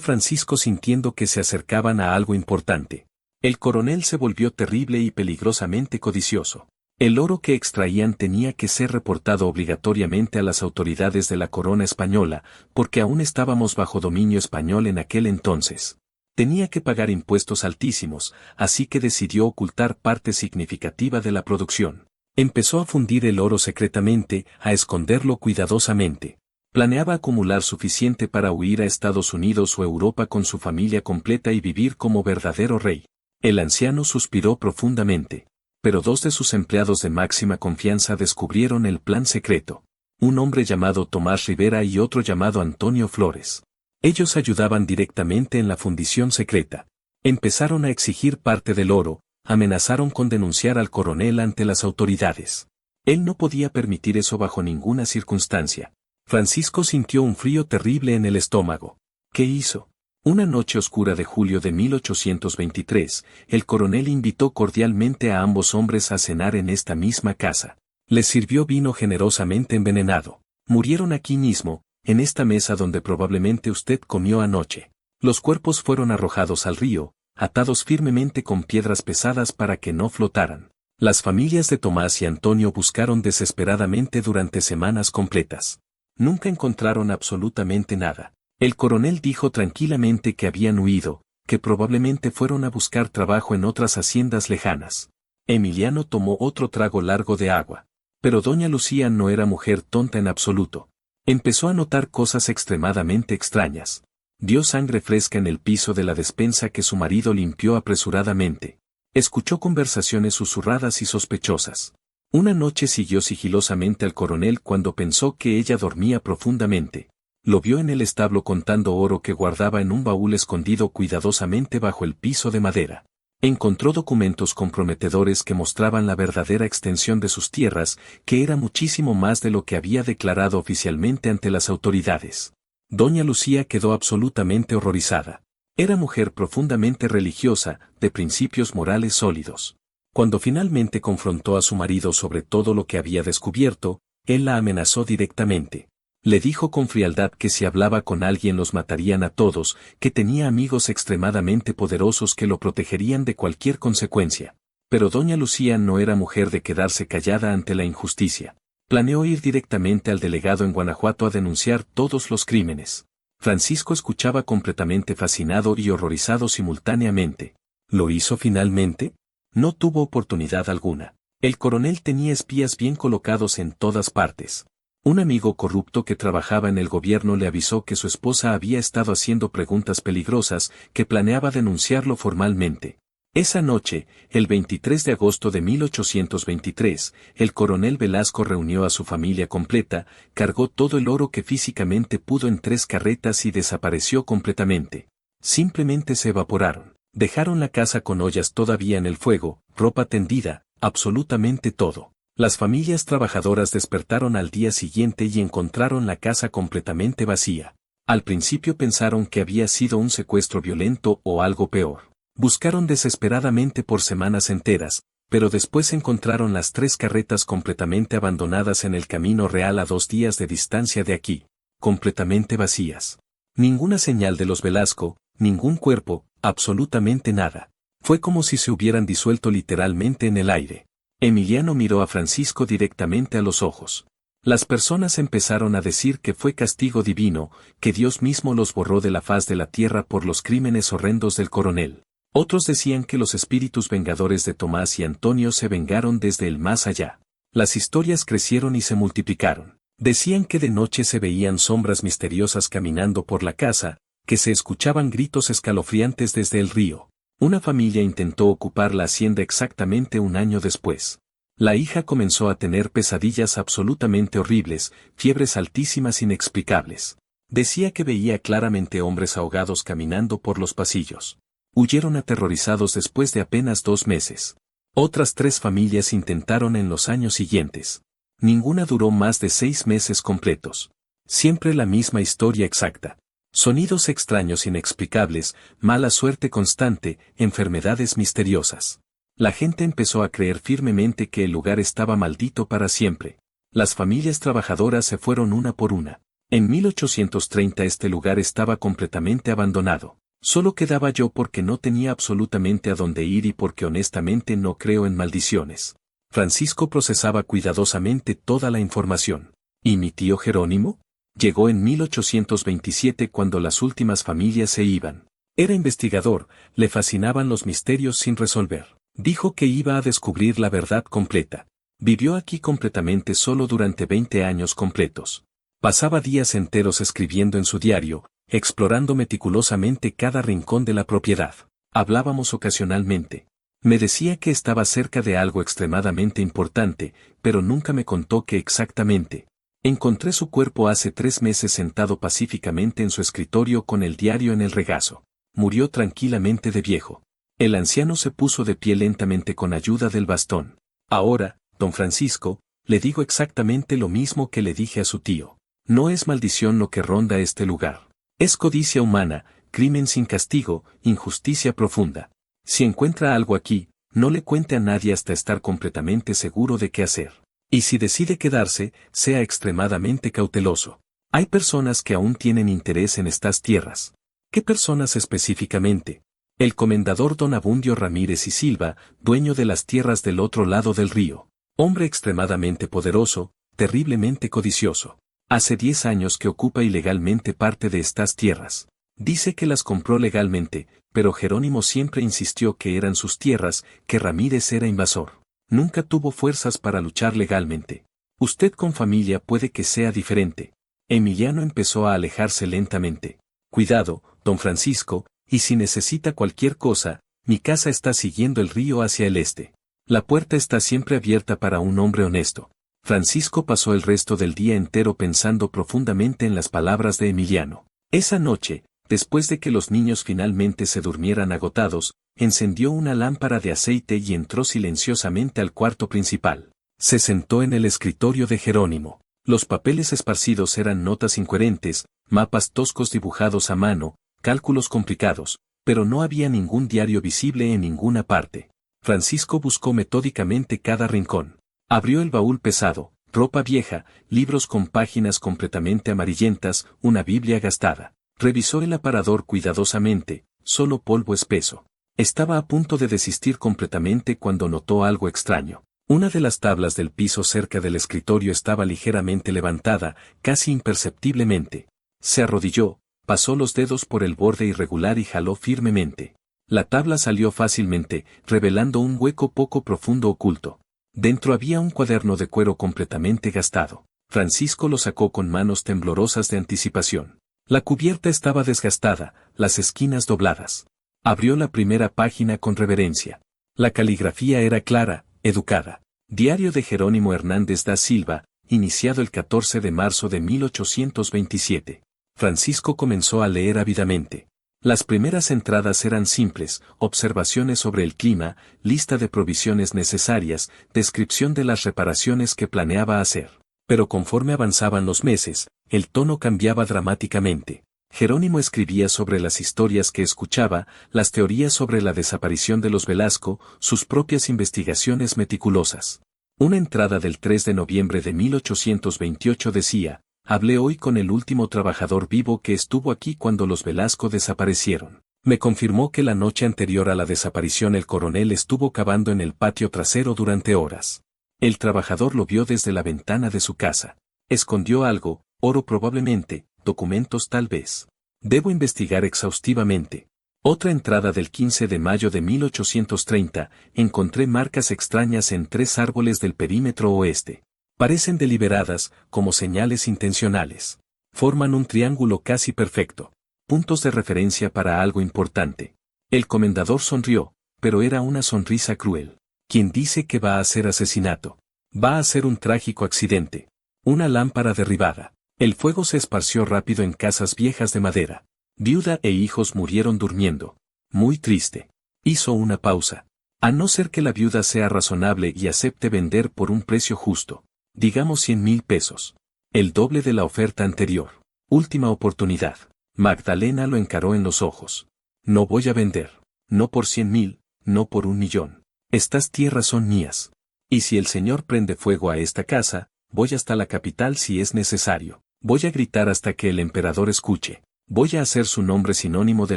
[SPEAKER 1] Francisco sintiendo que se acercaban a algo importante. El coronel se volvió terrible y peligrosamente codicioso. El oro que extraían tenía que ser reportado obligatoriamente a las autoridades de la corona española, porque aún estábamos bajo dominio español en aquel entonces. Tenía que pagar impuestos altísimos, así que decidió ocultar parte significativa de la producción. Empezó a fundir el oro secretamente, a esconderlo cuidadosamente. Planeaba acumular suficiente para huir a Estados Unidos o Europa con su familia completa y vivir como verdadero rey. El anciano suspiró profundamente. Pero dos de sus empleados de máxima confianza descubrieron el plan secreto. Un hombre llamado Tomás Rivera y otro llamado Antonio Flores. Ellos ayudaban directamente en la fundición secreta. Empezaron a exigir parte del oro, amenazaron con denunciar al coronel ante las autoridades. Él no podía permitir eso bajo ninguna circunstancia. Francisco sintió un frío terrible en el estómago. ¿Qué hizo? Una noche oscura de julio de 1823, el coronel invitó cordialmente a ambos hombres a cenar en esta misma casa. Les sirvió vino generosamente envenenado. Murieron aquí mismo, en esta mesa donde probablemente usted comió anoche. Los cuerpos fueron arrojados al río, atados firmemente con piedras pesadas para que no flotaran. Las familias de Tomás y Antonio buscaron desesperadamente durante semanas completas. Nunca encontraron absolutamente nada. El coronel dijo tranquilamente que habían huido, que probablemente fueron a buscar trabajo en otras haciendas lejanas. Emiliano tomó otro trago largo de agua. Pero doña Lucía no era mujer tonta en absoluto. Empezó a notar cosas extremadamente extrañas. Vio sangre fresca en el piso de la despensa que su marido limpió apresuradamente. Escuchó conversaciones susurradas y sospechosas. Una noche siguió sigilosamente al coronel cuando pensó que ella dormía profundamente. Lo vio en el establo contando oro que guardaba en un baúl escondido cuidadosamente bajo el piso de madera. Encontró documentos comprometedores que mostraban la verdadera extensión de sus tierras, que era muchísimo más de lo que había declarado oficialmente ante las autoridades. Doña Lucía quedó absolutamente horrorizada. Era mujer profundamente religiosa, de principios morales sólidos. Cuando finalmente confrontó a su marido sobre todo lo que había descubierto, él la amenazó directamente. Le dijo con frialdad que si hablaba con alguien los matarían a todos, que tenía amigos extremadamente poderosos que lo protegerían de cualquier consecuencia. Pero doña Lucía no era mujer de quedarse callada ante la injusticia. Planeó ir directamente al delegado en Guanajuato a denunciar todos los crímenes. Francisco escuchaba completamente fascinado y horrorizado simultáneamente. ¿Lo hizo finalmente? No tuvo oportunidad alguna. El coronel tenía espías bien colocados en todas partes. Un amigo corrupto que trabajaba en el gobierno le avisó que su esposa había estado haciendo preguntas peligrosas, que planeaba denunciarlo formalmente. Esa noche, el 23 de agosto de 1823, el coronel Velasco reunió a su familia completa, cargó todo el oro que físicamente pudo en 3 carretas y desapareció completamente. Simplemente se evaporaron. Dejaron la casa con ollas todavía en el fuego, ropa tendida, absolutamente todo. Las familias trabajadoras despertaron al día siguiente y encontraron la casa completamente vacía. Al principio pensaron que había sido un secuestro violento o algo peor. Buscaron desesperadamente por semanas enteras, pero después encontraron las 3 carretas completamente abandonadas en el camino real a 2 días de distancia de aquí, completamente vacías. Ninguna señal de los Velasco, ningún cuerpo, absolutamente nada. Fue como si se hubieran disuelto literalmente en el aire. Emiliano miró a Francisco directamente a los ojos. Las personas empezaron a decir que fue castigo divino, que Dios mismo los borró de la faz de la tierra por los crímenes horrendos del coronel. Otros decían que los espíritus vengadores de Tomás y Antonio se vengaron desde el más allá. Las historias crecieron y se multiplicaron. Decían que de noche se veían sombras misteriosas caminando por la casa, que se escuchaban gritos escalofriantes desde el río. Una familia intentó ocupar la hacienda exactamente un año después. La hija comenzó a tener pesadillas absolutamente horribles, fiebres altísimas inexplicables. Decía que veía claramente hombres ahogados caminando por los pasillos. Huyeron aterrorizados después de apenas 2 meses. Otras 3 familias intentaron en los años siguientes. Ninguna duró más de 6 meses completos. Siempre la misma historia exacta. Sonidos extraños inexplicables, mala suerte constante, enfermedades misteriosas. La gente empezó a creer firmemente que el lugar estaba maldito para siempre. Las familias trabajadoras se fueron una por una. En 1830 este lugar estaba completamente abandonado. Solo quedaba yo porque no tenía absolutamente a dónde ir y porque honestamente no creo en maldiciones. Francisco procesaba cuidadosamente toda la información. ¿Y mi tío Jerónimo? Llegó en 1827 cuando las últimas familias se iban. Era investigador, le fascinaban los misterios sin resolver. Dijo que iba a descubrir la verdad completa. Vivió aquí completamente solo durante 20 años completos. Pasaba días enteros escribiendo en su diario, explorando meticulosamente cada rincón de la propiedad. Hablábamos ocasionalmente. Me decía que estaba cerca de algo extremadamente importante, pero nunca me contó qué exactamente. Encontré su cuerpo hace 3 meses sentado pacíficamente en su escritorio con el diario en el regazo. Murió tranquilamente de viejo. El anciano se puso de pie lentamente con ayuda del bastón. Ahora, don Francisco, le digo exactamente lo mismo que le dije a su tío. No es maldición lo que ronda este lugar. Es codicia humana, crimen sin castigo, injusticia profunda. Si encuentra algo aquí, no le cuente a nadie hasta estar completamente seguro de qué hacer. Y si decide quedarse, sea extremadamente cauteloso. Hay personas que aún tienen interés en estas tierras. ¿Qué personas específicamente? El comendador don Abundio Ramírez y Silva, dueño de las tierras del otro lado del río. Hombre extremadamente poderoso, terriblemente codicioso. Hace 10 años que ocupa ilegalmente parte de estas tierras. Dice que las compró legalmente, pero Jerónimo siempre insistió que eran sus tierras, que Ramírez era invasor. Nunca tuvo fuerzas para luchar legalmente. Usted con familia puede que sea diferente. Emiliano empezó a alejarse lentamente. Cuidado, don Francisco, y si necesita cualquier cosa, mi casa está siguiendo el río hacia el este. La puerta está siempre abierta para un hombre honesto. Francisco pasó el resto del día entero pensando profundamente en las palabras de Emiliano. Esa noche, después de que los niños finalmente se durmieran agotados, encendió una lámpara de aceite y entró silenciosamente al cuarto principal. Se sentó en el escritorio de Jerónimo. Los papeles esparcidos eran notas incoherentes, mapas toscos dibujados a mano, cálculos complicados, pero no había ningún diario visible en ninguna parte. Francisco buscó metódicamente cada rincón. Abrió el baúl pesado, ropa vieja, libros con páginas completamente amarillentas, una Biblia gastada. Revisó el aparador cuidadosamente, solo polvo espeso. Estaba a punto de desistir completamente cuando notó algo extraño. Una de las tablas del piso cerca del escritorio estaba ligeramente levantada, casi imperceptiblemente. Se arrodilló, pasó los dedos por el borde irregular y jaló firmemente. La tabla salió fácilmente, revelando un hueco poco profundo oculto. Dentro había un cuaderno de cuero completamente gastado. Francisco lo sacó con manos temblorosas de anticipación. La cubierta estaba desgastada, las esquinas dobladas. Abrió la primera página con reverencia. La caligrafía era clara, educada. Diario de Jerónimo Hernández da Silva, iniciado el 14 de marzo de 1827. Francisco comenzó a leer ávidamente. Las primeras entradas eran simples, observaciones sobre el clima, lista de provisiones necesarias, descripción de las reparaciones que planeaba hacer. Pero conforme avanzaban los meses, el tono cambiaba dramáticamente. Jerónimo escribía sobre las historias que escuchaba, las teorías sobre la desaparición de los Velasco, sus propias investigaciones meticulosas. Una entrada del 3 de noviembre de 1828 decía: hablé hoy con el último trabajador vivo que estuvo aquí cuando los Velasco desaparecieron. Me confirmó que la noche anterior a la desaparición el coronel estuvo cavando en el patio trasero durante horas. El trabajador lo vio desde la ventana de su casa. Escondió algo, oro probablemente, documentos tal vez. Debo investigar exhaustivamente. Otra entrada del 15 de mayo de 1830, encontré marcas extrañas en 3 árboles del perímetro oeste. Parecen deliberadas, como señales intencionales. Forman un triángulo casi perfecto. Puntos de referencia para algo importante. El comendador sonrió, pero era una sonrisa cruel. ¿Quién dice que va a ser asesinato? Va a ser un trágico accidente. Una lámpara derribada. El fuego se esparció rápido en casas viejas de madera. Viuda e hijos murieron durmiendo. Muy triste. Hizo una pausa. A no ser que la viuda sea razonable y acepte vender por un precio justo. Digamos 100,000 pesos. El doble de la oferta anterior. Última oportunidad. Magdalena lo encaró en los ojos. No voy a vender. No por 100,000, no por 1,000,000. Estas tierras son mías. Y si el Señor prende fuego a esta casa, voy hasta la capital si es necesario. Voy a gritar hasta que el emperador escuche. Voy a hacer su nombre sinónimo de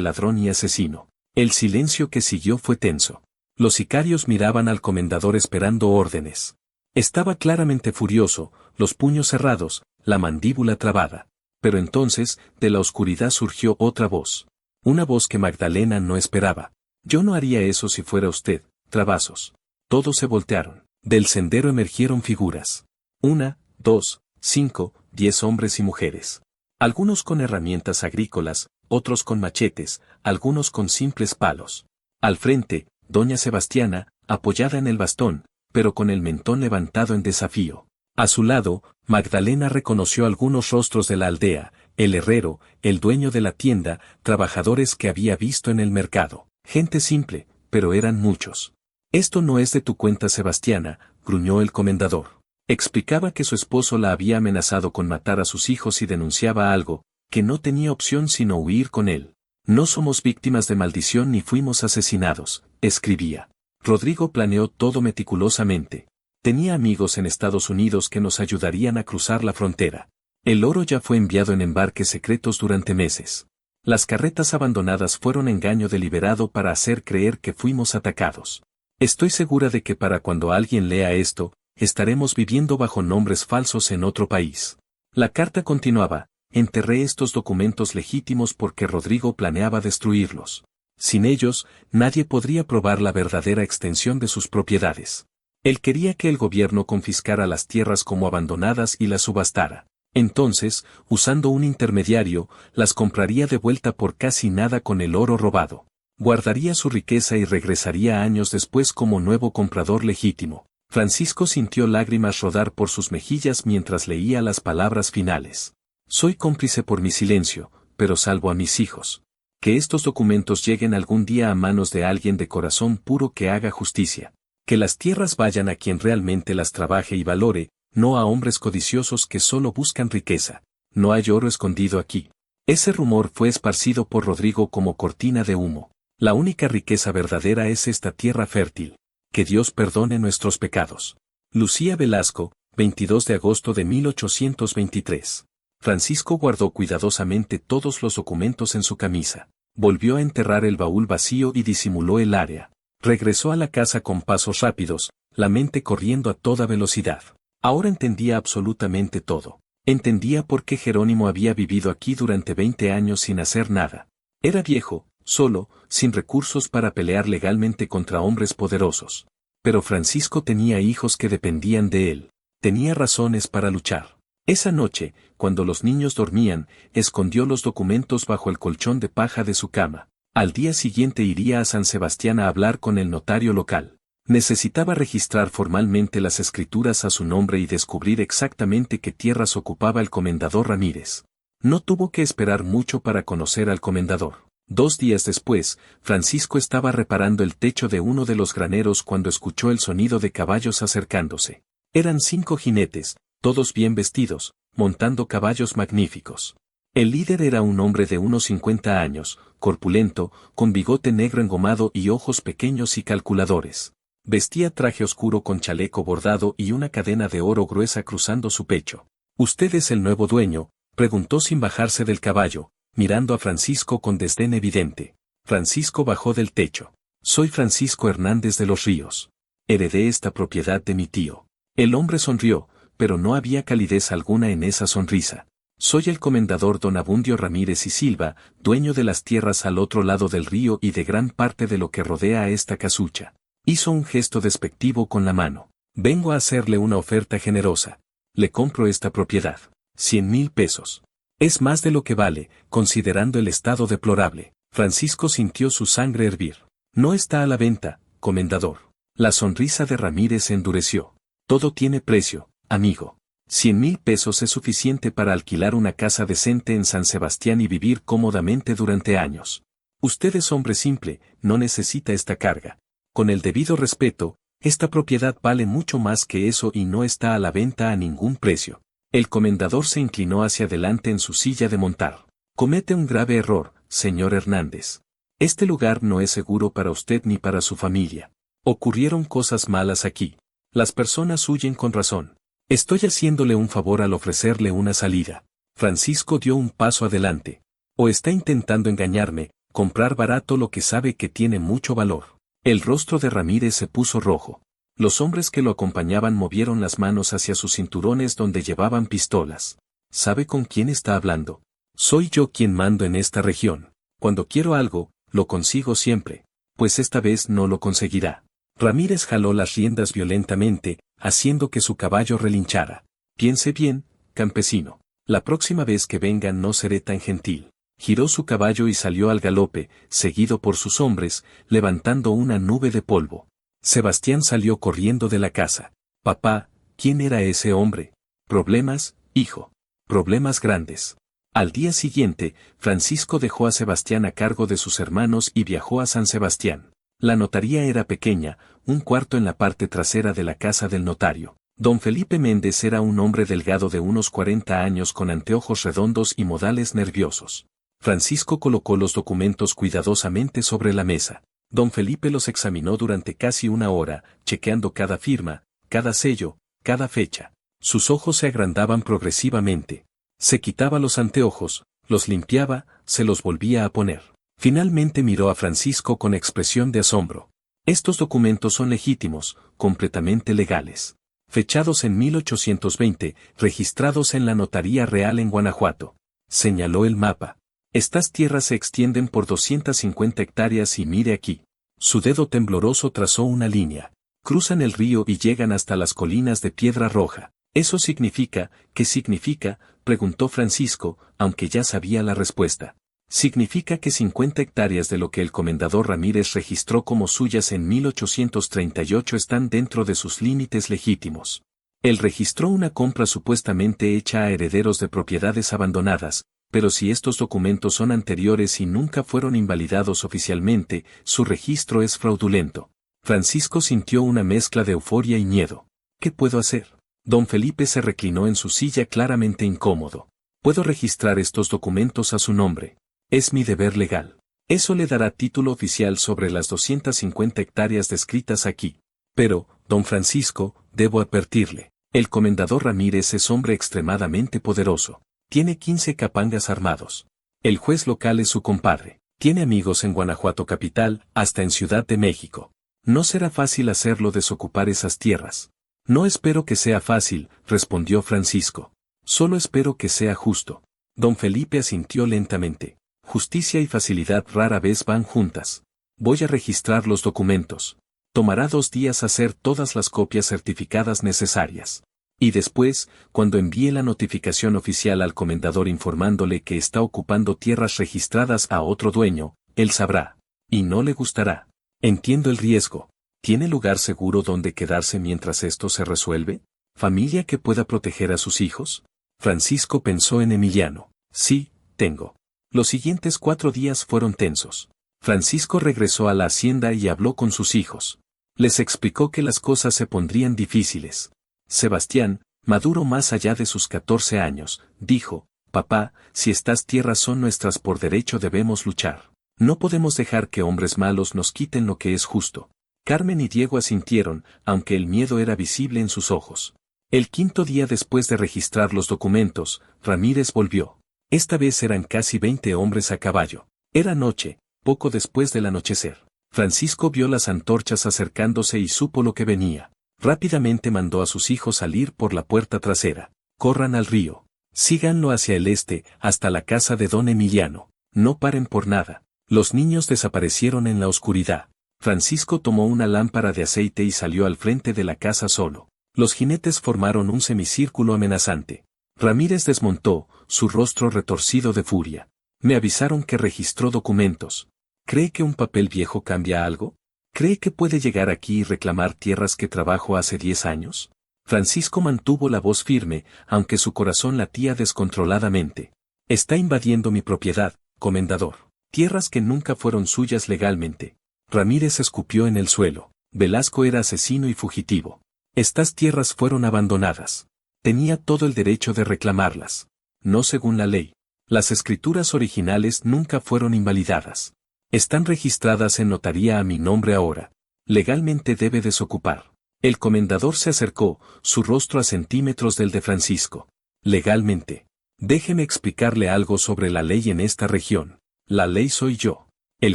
[SPEAKER 1] ladrón y asesino. El silencio que siguió fue tenso. Los sicarios miraban al comendador esperando órdenes. Estaba claramente furioso, los puños cerrados, la mandíbula trabada. Pero entonces, de la oscuridad surgió otra voz. Una voz que Magdalena no esperaba. Yo no haría eso si fuera usted, Travasos. Todos se voltearon. Del sendero emergieron figuras. 1, 2, 5, 10 hombres y mujeres. Algunos con herramientas agrícolas, otros con machetes, algunos con simples palos. Al frente, doña Sebastiana, apoyada en el bastón, pero con el mentón levantado en desafío. A su lado, Magdalena reconoció algunos rostros de la aldea, el herrero, el dueño de la tienda, trabajadores que había visto en el mercado. Gente simple, pero eran muchos. Esto no es de tu cuenta, Sebastiana, gruñó el comendador. Explicaba que su esposo la había amenazado con matar a sus hijos y denunciaba algo, que no tenía opción sino huir con él. No somos víctimas de maldición ni fuimos asesinados, escribía. Rodrigo planeó todo meticulosamente. Tenía amigos en Estados Unidos que nos ayudarían a cruzar la frontera. El oro ya fue enviado en embarques secretos durante meses. Las carretas abandonadas fueron engaño deliberado para hacer creer que fuimos atacados. Estoy segura de que para cuando alguien lea esto, estaremos viviendo bajo nombres falsos en otro país. La carta continuaba, enterré estos documentos legítimos porque Rodrigo planeaba destruirlos. Sin ellos, nadie podría probar la verdadera extensión de sus propiedades. Él quería que el gobierno confiscara las tierras como abandonadas y las subastara. Entonces, usando un intermediario, las compraría de vuelta por casi nada con el oro robado. Guardaría su riqueza y regresaría años después como nuevo comprador legítimo. Francisco sintió lágrimas rodar por sus mejillas mientras leía las palabras finales. Soy cómplice por mi silencio, pero salvo a mis hijos. Que estos documentos lleguen algún día a manos de alguien de corazón puro que haga justicia. Que las tierras vayan a quien realmente las trabaje y valore, no a hombres codiciosos que solo buscan riqueza. No hay oro escondido aquí. Ese rumor fue esparcido por Rodrigo como cortina de humo. La única riqueza verdadera es esta tierra fértil. Que Dios perdone nuestros pecados. Lucía Velasco, 22 de agosto de 1823. Francisco guardó cuidadosamente todos los documentos en su camisa. Volvió a enterrar el baúl vacío y disimuló el área. Regresó a la casa con pasos rápidos, la mente corriendo a toda velocidad. Ahora entendía absolutamente todo. Entendía por qué Jerónimo había vivido aquí durante 20 años sin hacer nada. Era viejo, solo, sin recursos para pelear legalmente contra hombres poderosos. Pero Francisco tenía hijos que dependían de él. Tenía razones para luchar. Esa noche, cuando los niños dormían, escondió los documentos bajo el colchón de paja de su cama. Al día siguiente iría a San Sebastián a hablar con el notario local. Necesitaba registrar formalmente las escrituras a su nombre y descubrir exactamente qué tierras ocupaba el comendador Ramírez. No tuvo que esperar mucho para conocer al comendador. 2 días después, Francisco estaba reparando el techo de uno de los graneros cuando escuchó el sonido de caballos acercándose. Eran 5 jinetes, todos bien vestidos, montando caballos magníficos. El líder era un hombre de unos 50 años, corpulento, con bigote negro engomado y ojos pequeños y calculadores. Vestía traje oscuro con chaleco bordado y una cadena de oro gruesa cruzando su pecho. ¿Usted es el nuevo dueño?, preguntó sin bajarse del caballo, mirando a Francisco con desdén evidente. Francisco bajó del techo. Soy Francisco Hernández de los Ríos. Heredé esta propiedad de mi tío. El hombre sonrió, pero no había calidez alguna en esa sonrisa. Soy el comendador don Abundio Ramírez y Silva, dueño de las tierras al otro lado del río y de gran parte de lo que rodea a esta casucha. Hizo un gesto despectivo con la mano. Vengo a hacerle una oferta generosa. Le compro esta propiedad. 100,000 pesos. Es más de lo que vale, considerando el estado deplorable. Francisco sintió su sangre hervir. No está a la venta, comendador. La sonrisa de Ramírez se endureció. Todo tiene precio, amigo. 100,000 pesos es suficiente para alquilar una casa decente en San Sebastián y vivir cómodamente durante años. Usted es hombre simple, no necesita esta carga. Con el debido respeto, esta propiedad vale mucho más que eso y no está a la venta a ningún precio. El comendador se inclinó hacia adelante en su silla de montar. Comete un grave error, señor Hernández. Este lugar no es seguro para usted ni para su familia. Ocurrieron cosas malas aquí. Las personas huyen con razón. Estoy haciéndole un favor al ofrecerle una salida. Francisco dio un paso adelante. O está intentando engañarme, comprar barato lo que sabe que tiene mucho valor. El rostro de Ramírez se puso rojo. Los hombres que lo acompañaban movieron las manos hacia sus cinturones donde llevaban pistolas. ¿Sabe con quién está hablando? Soy yo quien mando en esta región. Cuando quiero algo, lo consigo siempre. Pues esta vez no lo conseguirá. Ramírez jaló las riendas violentamente, haciendo que su caballo relinchara. Piense bien, campesino. La próxima vez que vengan no seré tan gentil. Giró su caballo y salió al galope, seguido por sus hombres, levantando una nube de polvo. Sebastián salió corriendo de la casa. Papá, ¿quién era ese hombre? Problemas, hijo. Problemas grandes. Al día siguiente, Francisco dejó a Sebastián a cargo de sus hermanos y viajó a San Sebastián. La notaría era pequeña, un cuarto en la parte trasera de la casa del notario. Don Felipe Méndez era un hombre delgado de unos 40 años con anteojos redondos y modales nerviosos. Francisco colocó los documentos cuidadosamente sobre la mesa. Don Felipe los examinó durante casi una hora, chequeando cada firma, cada sello, cada fecha. Sus ojos se agrandaban progresivamente. Se quitaba los anteojos, los limpiaba, se los volvía a poner. Finalmente miró a Francisco con expresión de asombro. Estos documentos son legítimos, completamente legales. Fechados en 1820, registrados en la Notaría Real en Guanajuato. Señaló el mapa. Estas tierras se extienden por 250 hectáreas y mire aquí. Su dedo tembloroso trazó una línea. Cruzan el río y llegan hasta las colinas de Piedra Roja. ¿Eso significa? ¿Qué significa? Preguntó Francisco, aunque ya sabía la respuesta. Significa que 50 hectáreas de lo que el comendador Ramírez registró como suyas en 1838 están dentro de sus límites legítimos. Él registró una compra supuestamente hecha a herederos de propiedades abandonadas, pero si estos documentos son anteriores y nunca fueron invalidados oficialmente, su registro es fraudulento. Francisco sintió una mezcla de euforia y miedo. ¿Qué puedo hacer? Don Felipe se reclinó en su silla claramente incómodo. Puedo registrar estos documentos a su nombre. Es mi deber legal. Eso le dará título oficial sobre las 250 hectáreas descritas aquí. Pero, don Francisco, debo advertirle, el comendador Ramírez es hombre extremadamente poderoso. Tiene 15 capangas armados. El juez local es su compadre. Tiene amigos en Guanajuato capital, hasta en Ciudad de México. No será fácil hacerlo desocupar esas tierras. No espero que sea fácil, respondió Francisco. Solo espero que sea justo. Don Felipe asintió lentamente. Justicia y facilidad rara vez van juntas. Voy a registrar los documentos. Tomará 2 días hacer todas las copias certificadas necesarias. Y después, cuando envíe la notificación oficial al comendador informándole que está ocupando tierras registradas a otro dueño, él sabrá. Y no le gustará. Entiendo el riesgo. ¿Tiene lugar seguro donde quedarse mientras esto se resuelve? ¿Familia que pueda proteger a sus hijos? Francisco pensó en Emiliano. Sí, tengo. Los siguientes 4 días fueron tensos. Francisco regresó a la hacienda y habló con sus hijos. Les explicó que las cosas se pondrían difíciles. Sebastián, maduro más allá de sus 14 años, dijo, papá, si estas tierras son nuestras por derecho debemos luchar. No podemos dejar que hombres malos nos quiten lo que es justo. Carmen y Diego asintieron, aunque el miedo era visible en sus ojos. El 5.º día después de registrar los documentos, Ramírez volvió. Esta vez eran casi 20 hombres a caballo. Era noche, poco después del anochecer. Francisco vio las antorchas acercándose y supo lo que venía. Rápidamente mandó a sus hijos salir por la puerta trasera. Corran al río. Síganlo hacia el este, hasta la casa de don Emiliano. No paren por nada. Los niños desaparecieron en la oscuridad. Francisco tomó una lámpara de aceite y salió al frente de la casa solo. Los jinetes formaron un semicírculo amenazante. Ramírez desmontó, su rostro retorcido de furia. Me avisaron que registró documentos. ¿Cree que un papel viejo cambia algo? ¿Cree que puede llegar aquí y reclamar tierras que trabajo hace 10 años? Francisco mantuvo la voz firme, aunque su corazón latía descontroladamente. Está invadiendo mi propiedad, comendador. Tierras que nunca fueron suyas legalmente. Ramírez escupió en el suelo. Velasco era asesino y fugitivo. Estas tierras fueron abandonadas. Tenía todo el derecho de reclamarlas. No según la ley. Las escrituras originales nunca fueron invalidadas. Están registradas en notaría a mi nombre ahora. Legalmente debe desocupar. El comendador se acercó, su rostro a centímetros del de Francisco. Legalmente. Déjeme explicarle algo sobre la ley en esta región. La ley soy yo. El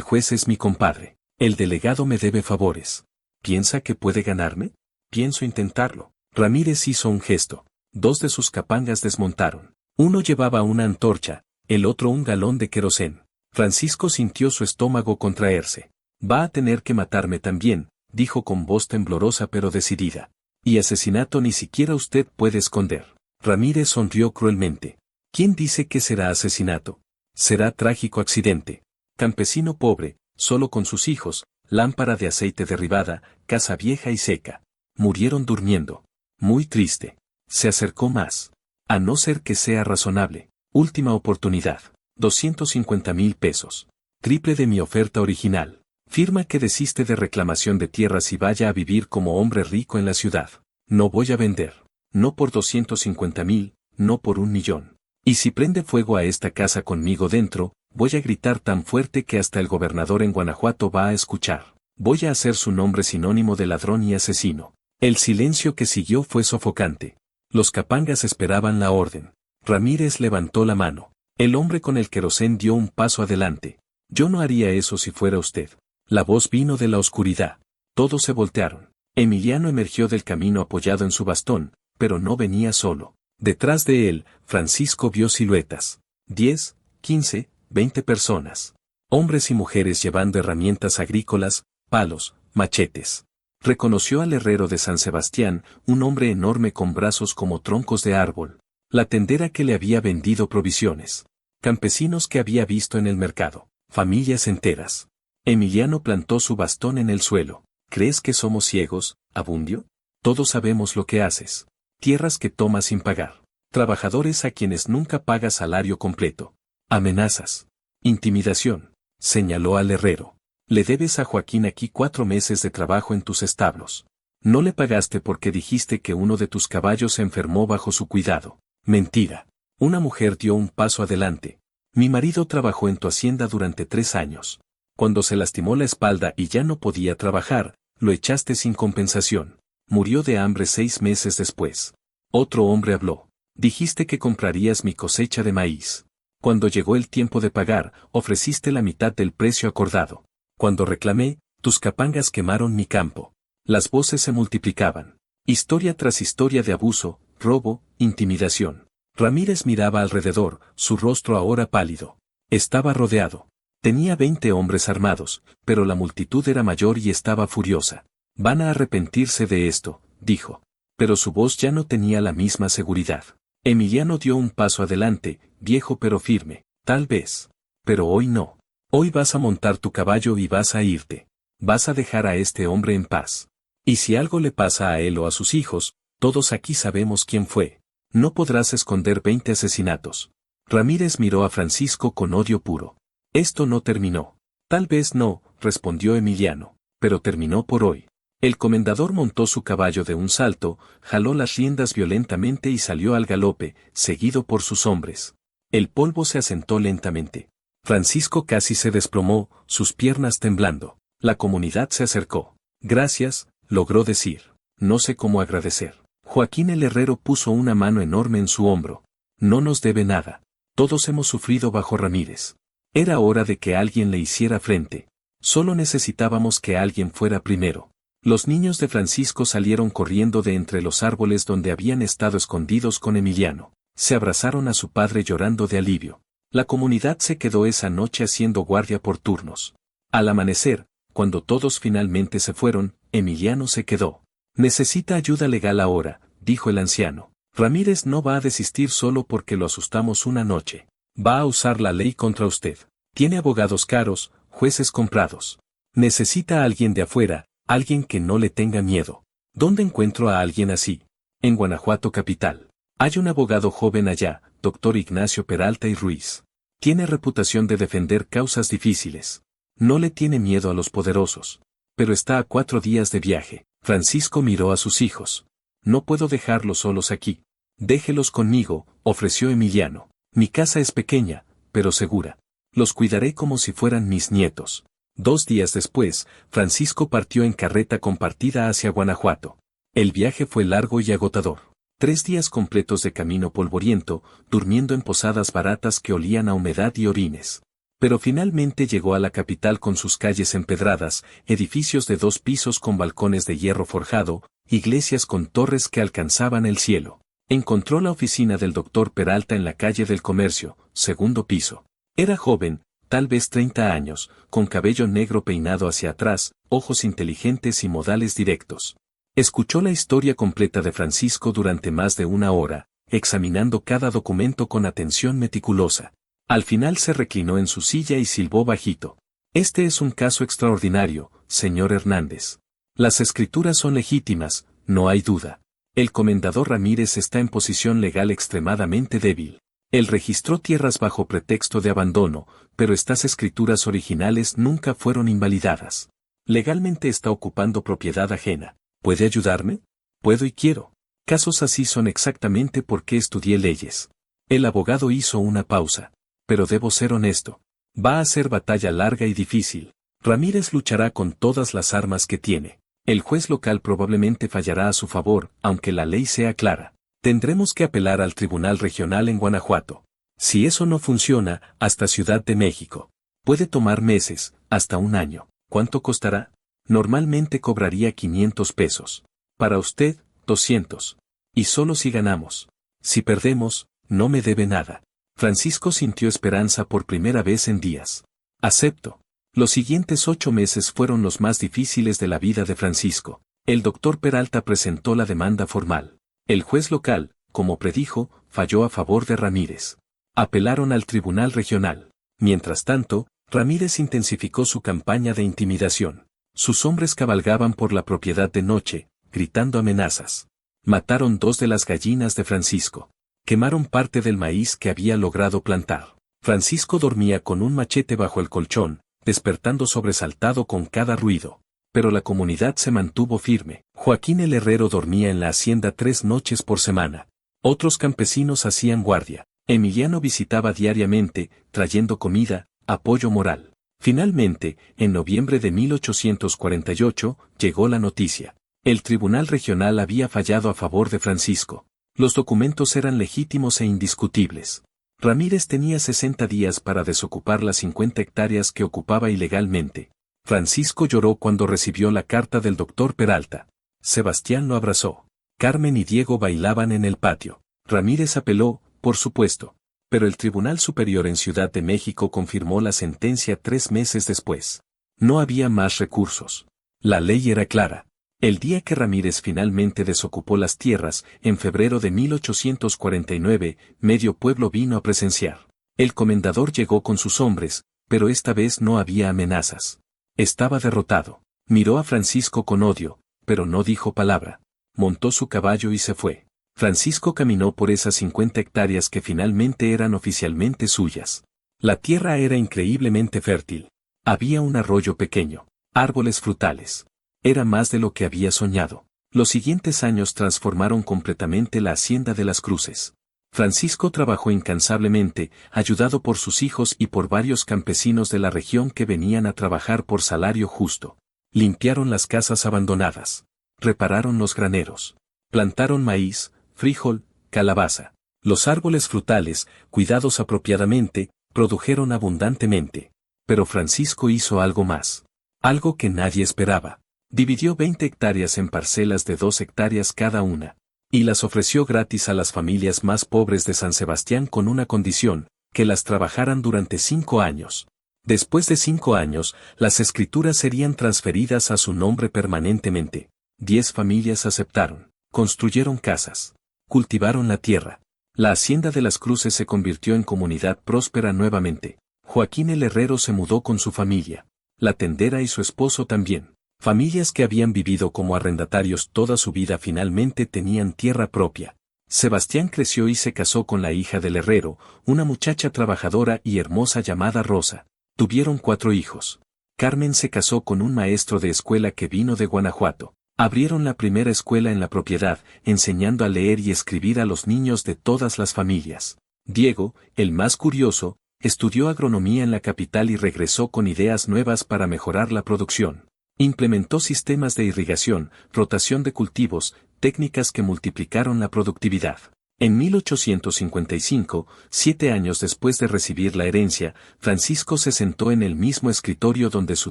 [SPEAKER 1] juez es mi compadre. El delegado me debe favores. ¿Piensa que puede ganarme? Pienso intentarlo. Ramírez hizo un gesto. Dos de sus capangas desmontaron. Uno llevaba una antorcha, el otro un galón de querosén. Francisco sintió su estómago contraerse. Va a tener que matarme también, dijo con voz temblorosa pero decidida. Y asesinato ni siquiera usted puede esconder. Ramírez sonrió cruelmente. ¿Quién dice que será asesinato? Será trágico accidente. Campesino pobre, solo con sus hijos, lámpara de aceite derribada, casa vieja y seca. Murieron durmiendo. Muy triste. Se acercó más. A no ser que sea razonable. Última oportunidad. 250,000 pesos. Triple de mi oferta original. Firma que desiste de reclamación de tierras y vaya a vivir como hombre rico en la ciudad. No voy a vender. No por 250,000, no por 1,000,000. Y si prende fuego a esta casa conmigo dentro, voy a gritar tan fuerte que hasta el gobernador en Guanajuato va a escuchar. Voy a hacer su nombre sinónimo de ladrón y asesino. El silencio que siguió fue sofocante. Los capangas esperaban la orden. Ramírez levantó la mano. El hombre con el querosén dio un paso adelante. Yo no haría eso si fuera usted. La voz vino de la oscuridad. Todos se voltearon. Emiliano emergió del camino apoyado en su bastón, pero no venía solo. Detrás de él, Francisco vio siluetas. 10, 15, 20 personas. Hombres y mujeres llevando herramientas agrícolas, palos, machetes. Reconoció al herrero de San Sebastián, un hombre enorme con brazos como troncos de árbol. La tendera que le había vendido provisiones. Campesinos que había visto en el mercado. Familias enteras. Emiliano plantó su bastón en el suelo. ¿Crees que somos ciegos, Abundio? Todos sabemos lo que haces. Tierras que tomas sin pagar. Trabajadores a quienes nunca pagas salario completo. Amenazas. Intimidación. Señaló al herrero. Le debes a Joaquín aquí 4 meses de trabajo en tus establos. No le pagaste porque dijiste que uno de tus caballos se enfermó bajo su cuidado. Mentira. Una mujer dio un paso adelante. Mi marido trabajó en tu hacienda durante 3 años. Cuando se lastimó la espalda y ya no podía trabajar, lo echaste sin compensación. Murió de hambre 6 meses después. Otro hombre habló. Dijiste que comprarías mi cosecha de maíz. Cuando llegó el tiempo de pagar, ofreciste la mitad del precio acordado. Cuando reclamé, tus capangas quemaron mi campo. Las voces se multiplicaban. Historia tras historia de abuso, robo, intimidación. Ramírez miraba alrededor, su rostro ahora pálido. Estaba rodeado. Tenía 20 hombres armados, pero la multitud era mayor y estaba furiosa. Van a arrepentirse de esto, dijo. Pero su voz ya no tenía la misma seguridad. Emiliano dio un paso adelante, viejo pero firme. Tal vez. Pero hoy no. Hoy vas a montar tu caballo y vas a irte. Vas a dejar a este hombre en paz. Y si algo le pasa a él o a sus hijos, todos aquí sabemos quién fue. No podrás esconder 20 asesinatos. Ramírez miró a Francisco con odio puro. Esto no terminó. Tal vez no, respondió Emiliano, pero terminó por hoy. El comendador montó su caballo de un salto, jaló las riendas violentamente y salió al galope, seguido por sus hombres. El polvo se asentó lentamente. Francisco casi se desplomó, sus piernas temblando. La comunidad se acercó. Gracias, logró decir. No sé cómo agradecer. Joaquín el herrero puso una mano enorme en su hombro. No nos debe nada. Todos hemos sufrido bajo Ramírez. Era hora de que alguien le hiciera frente. Solo necesitábamos que alguien fuera primero. Los niños de Francisco salieron corriendo de entre los árboles donde habían estado escondidos con Emiliano. Se abrazaron a su padre llorando de alivio. La comunidad se quedó esa noche haciendo guardia por turnos. Al amanecer, cuando todos finalmente se fueron, Emiliano se quedó. Necesita ayuda legal ahora, dijo el anciano. Ramírez no va a desistir solo porque lo asustamos una noche. Va a usar la ley contra usted. Tiene abogados caros, jueces comprados. Necesita a alguien de afuera, alguien que no le tenga miedo. ¿Dónde encuentro a alguien así? En Guanajuato capital. Hay un abogado joven allá, doctor Ignacio Peralta y Ruiz. Tiene reputación de defender causas difíciles. No le tiene miedo a los poderosos. Pero está a 4 días de viaje. Francisco miró a sus hijos. No puedo dejarlos solos aquí. Déjelos conmigo, ofreció Emiliano. Mi casa es pequeña, pero segura. Los cuidaré como si fueran mis nietos. 2 días después, Francisco partió en carreta compartida hacia Guanajuato. El viaje fue largo y agotador. 3 días completos de camino polvoriento, durmiendo en posadas baratas que olían a humedad y orines. Pero finalmente llegó a la capital con sus calles empedradas, edificios de 2 pisos con balcones de hierro forjado, iglesias con torres que alcanzaban el cielo. Encontró la oficina del doctor Peralta en la calle del Comercio, 2º piso. Era joven, tal vez 30 años, con cabello negro peinado hacia atrás, ojos inteligentes y modales directos. Escuchó la historia completa de Francisco durante más de 1 hora, examinando cada documento con atención meticulosa. Al final se reclinó en su silla y silbó bajito. Este es un caso extraordinario, señor Hernández. Las escrituras son legítimas, no hay duda. El comendador Ramírez está en posición legal extremadamente débil. Él registró tierras bajo pretexto de abandono, pero estas escrituras originales nunca fueron invalidadas. Legalmente está ocupando propiedad ajena. ¿Puede ayudarme? Puedo y quiero. Casos así son exactamente porque estudié leyes. El abogado hizo una pausa. Pero debo ser honesto. Va a ser batalla larga y difícil. Ramírez luchará con todas las armas que tiene. El juez local probablemente fallará a su favor, aunque la ley sea clara. Tendremos que apelar al Tribunal Regional en Guanajuato. Si eso no funciona, hasta Ciudad de México. Puede tomar meses, hasta 1 año. ¿Cuánto costará? Normalmente cobraría 500 pesos. Para usted, 200. Y solo si ganamos. Si perdemos, no me debe nada. Francisco sintió esperanza por primera vez en días. Acepto. Los siguientes 8 meses fueron los más difíciles de la vida de Francisco. El doctor Peralta presentó la demanda formal. El juez local, como predijo, falló a favor de Ramírez. Apelaron al Tribunal Regional. Mientras tanto, Ramírez intensificó su campaña de intimidación. Sus hombres cabalgaban por la propiedad de noche, gritando amenazas. Mataron 2 de las gallinas de Francisco. Quemaron parte del maíz que había logrado plantar. Francisco dormía con un machete bajo el colchón, despertando sobresaltado con cada ruido. Pero la comunidad se mantuvo firme. Joaquín el herrero dormía en la hacienda 3 noches por semana. Otros campesinos hacían guardia. Emiliano visitaba diariamente, trayendo comida, apoyo moral. Finalmente, en noviembre de 1848, llegó la noticia. El Tribunal Regional había fallado a favor de Francisco. Los documentos eran legítimos e indiscutibles. Ramírez tenía 60 días para desocupar las 50 hectáreas que ocupaba ilegalmente. Francisco lloró cuando recibió la carta del doctor Peralta. Sebastián lo abrazó. Carmen y Diego bailaban en el patio. Ramírez apeló, por supuesto. Pero el Tribunal Superior en Ciudad de México confirmó la sentencia 3 meses después. No había más recursos. La ley era clara. El día que Ramírez finalmente desocupó las tierras, en febrero de 1849, medio pueblo vino a presenciar. El comendador llegó con sus hombres, pero esta vez no había amenazas. Estaba derrotado. Miró a Francisco con odio, pero no dijo palabra. Montó su caballo y se fue. Francisco caminó por esas 50 hectáreas que finalmente eran oficialmente suyas. La tierra era increíblemente fértil. Había un arroyo pequeño, árboles frutales. Era más de lo que había soñado. Los siguientes años transformaron completamente la hacienda de las Cruces. Francisco trabajó incansablemente, ayudado por sus hijos y por varios campesinos de la región que venían a trabajar por salario justo. Limpiaron las casas abandonadas. Repararon los graneros. Plantaron maíz, frijol, calabaza. Los árboles frutales, cuidados apropiadamente, produjeron abundantemente. Pero Francisco hizo algo más. Algo que nadie esperaba. Dividió 20 hectáreas en parcelas de 2 hectáreas cada una. Y las ofreció gratis a las familias más pobres de San Sebastián con una condición, que las trabajaran durante 5 años. Después de 5 años, las escrituras serían transferidas a su nombre permanentemente. 10 familias aceptaron. Construyeron casas. Cultivaron la tierra. La hacienda de las Cruces se convirtió en comunidad próspera nuevamente. Joaquín el herrero se mudó con su familia. La tendera y su esposo también. Familias que habían vivido como arrendatarios toda su vida finalmente tenían tierra propia. Sebastián creció y se casó con la hija del herrero, una muchacha trabajadora y hermosa llamada Rosa. Tuvieron 4 hijos. Carmen se casó con un maestro de escuela que vino de Guanajuato. Abrieron la primera escuela en la propiedad, enseñando a leer y escribir a los niños de todas las familias. Diego, el más curioso, Estudió agronomía en la capital y regresó con ideas nuevas para mejorar la producción. Implementó sistemas de irrigación, rotación de cultivos, técnicas que multiplicaron la productividad. En 1855, 7 años después de recibir la herencia, Francisco se sentó en el mismo escritorio donde su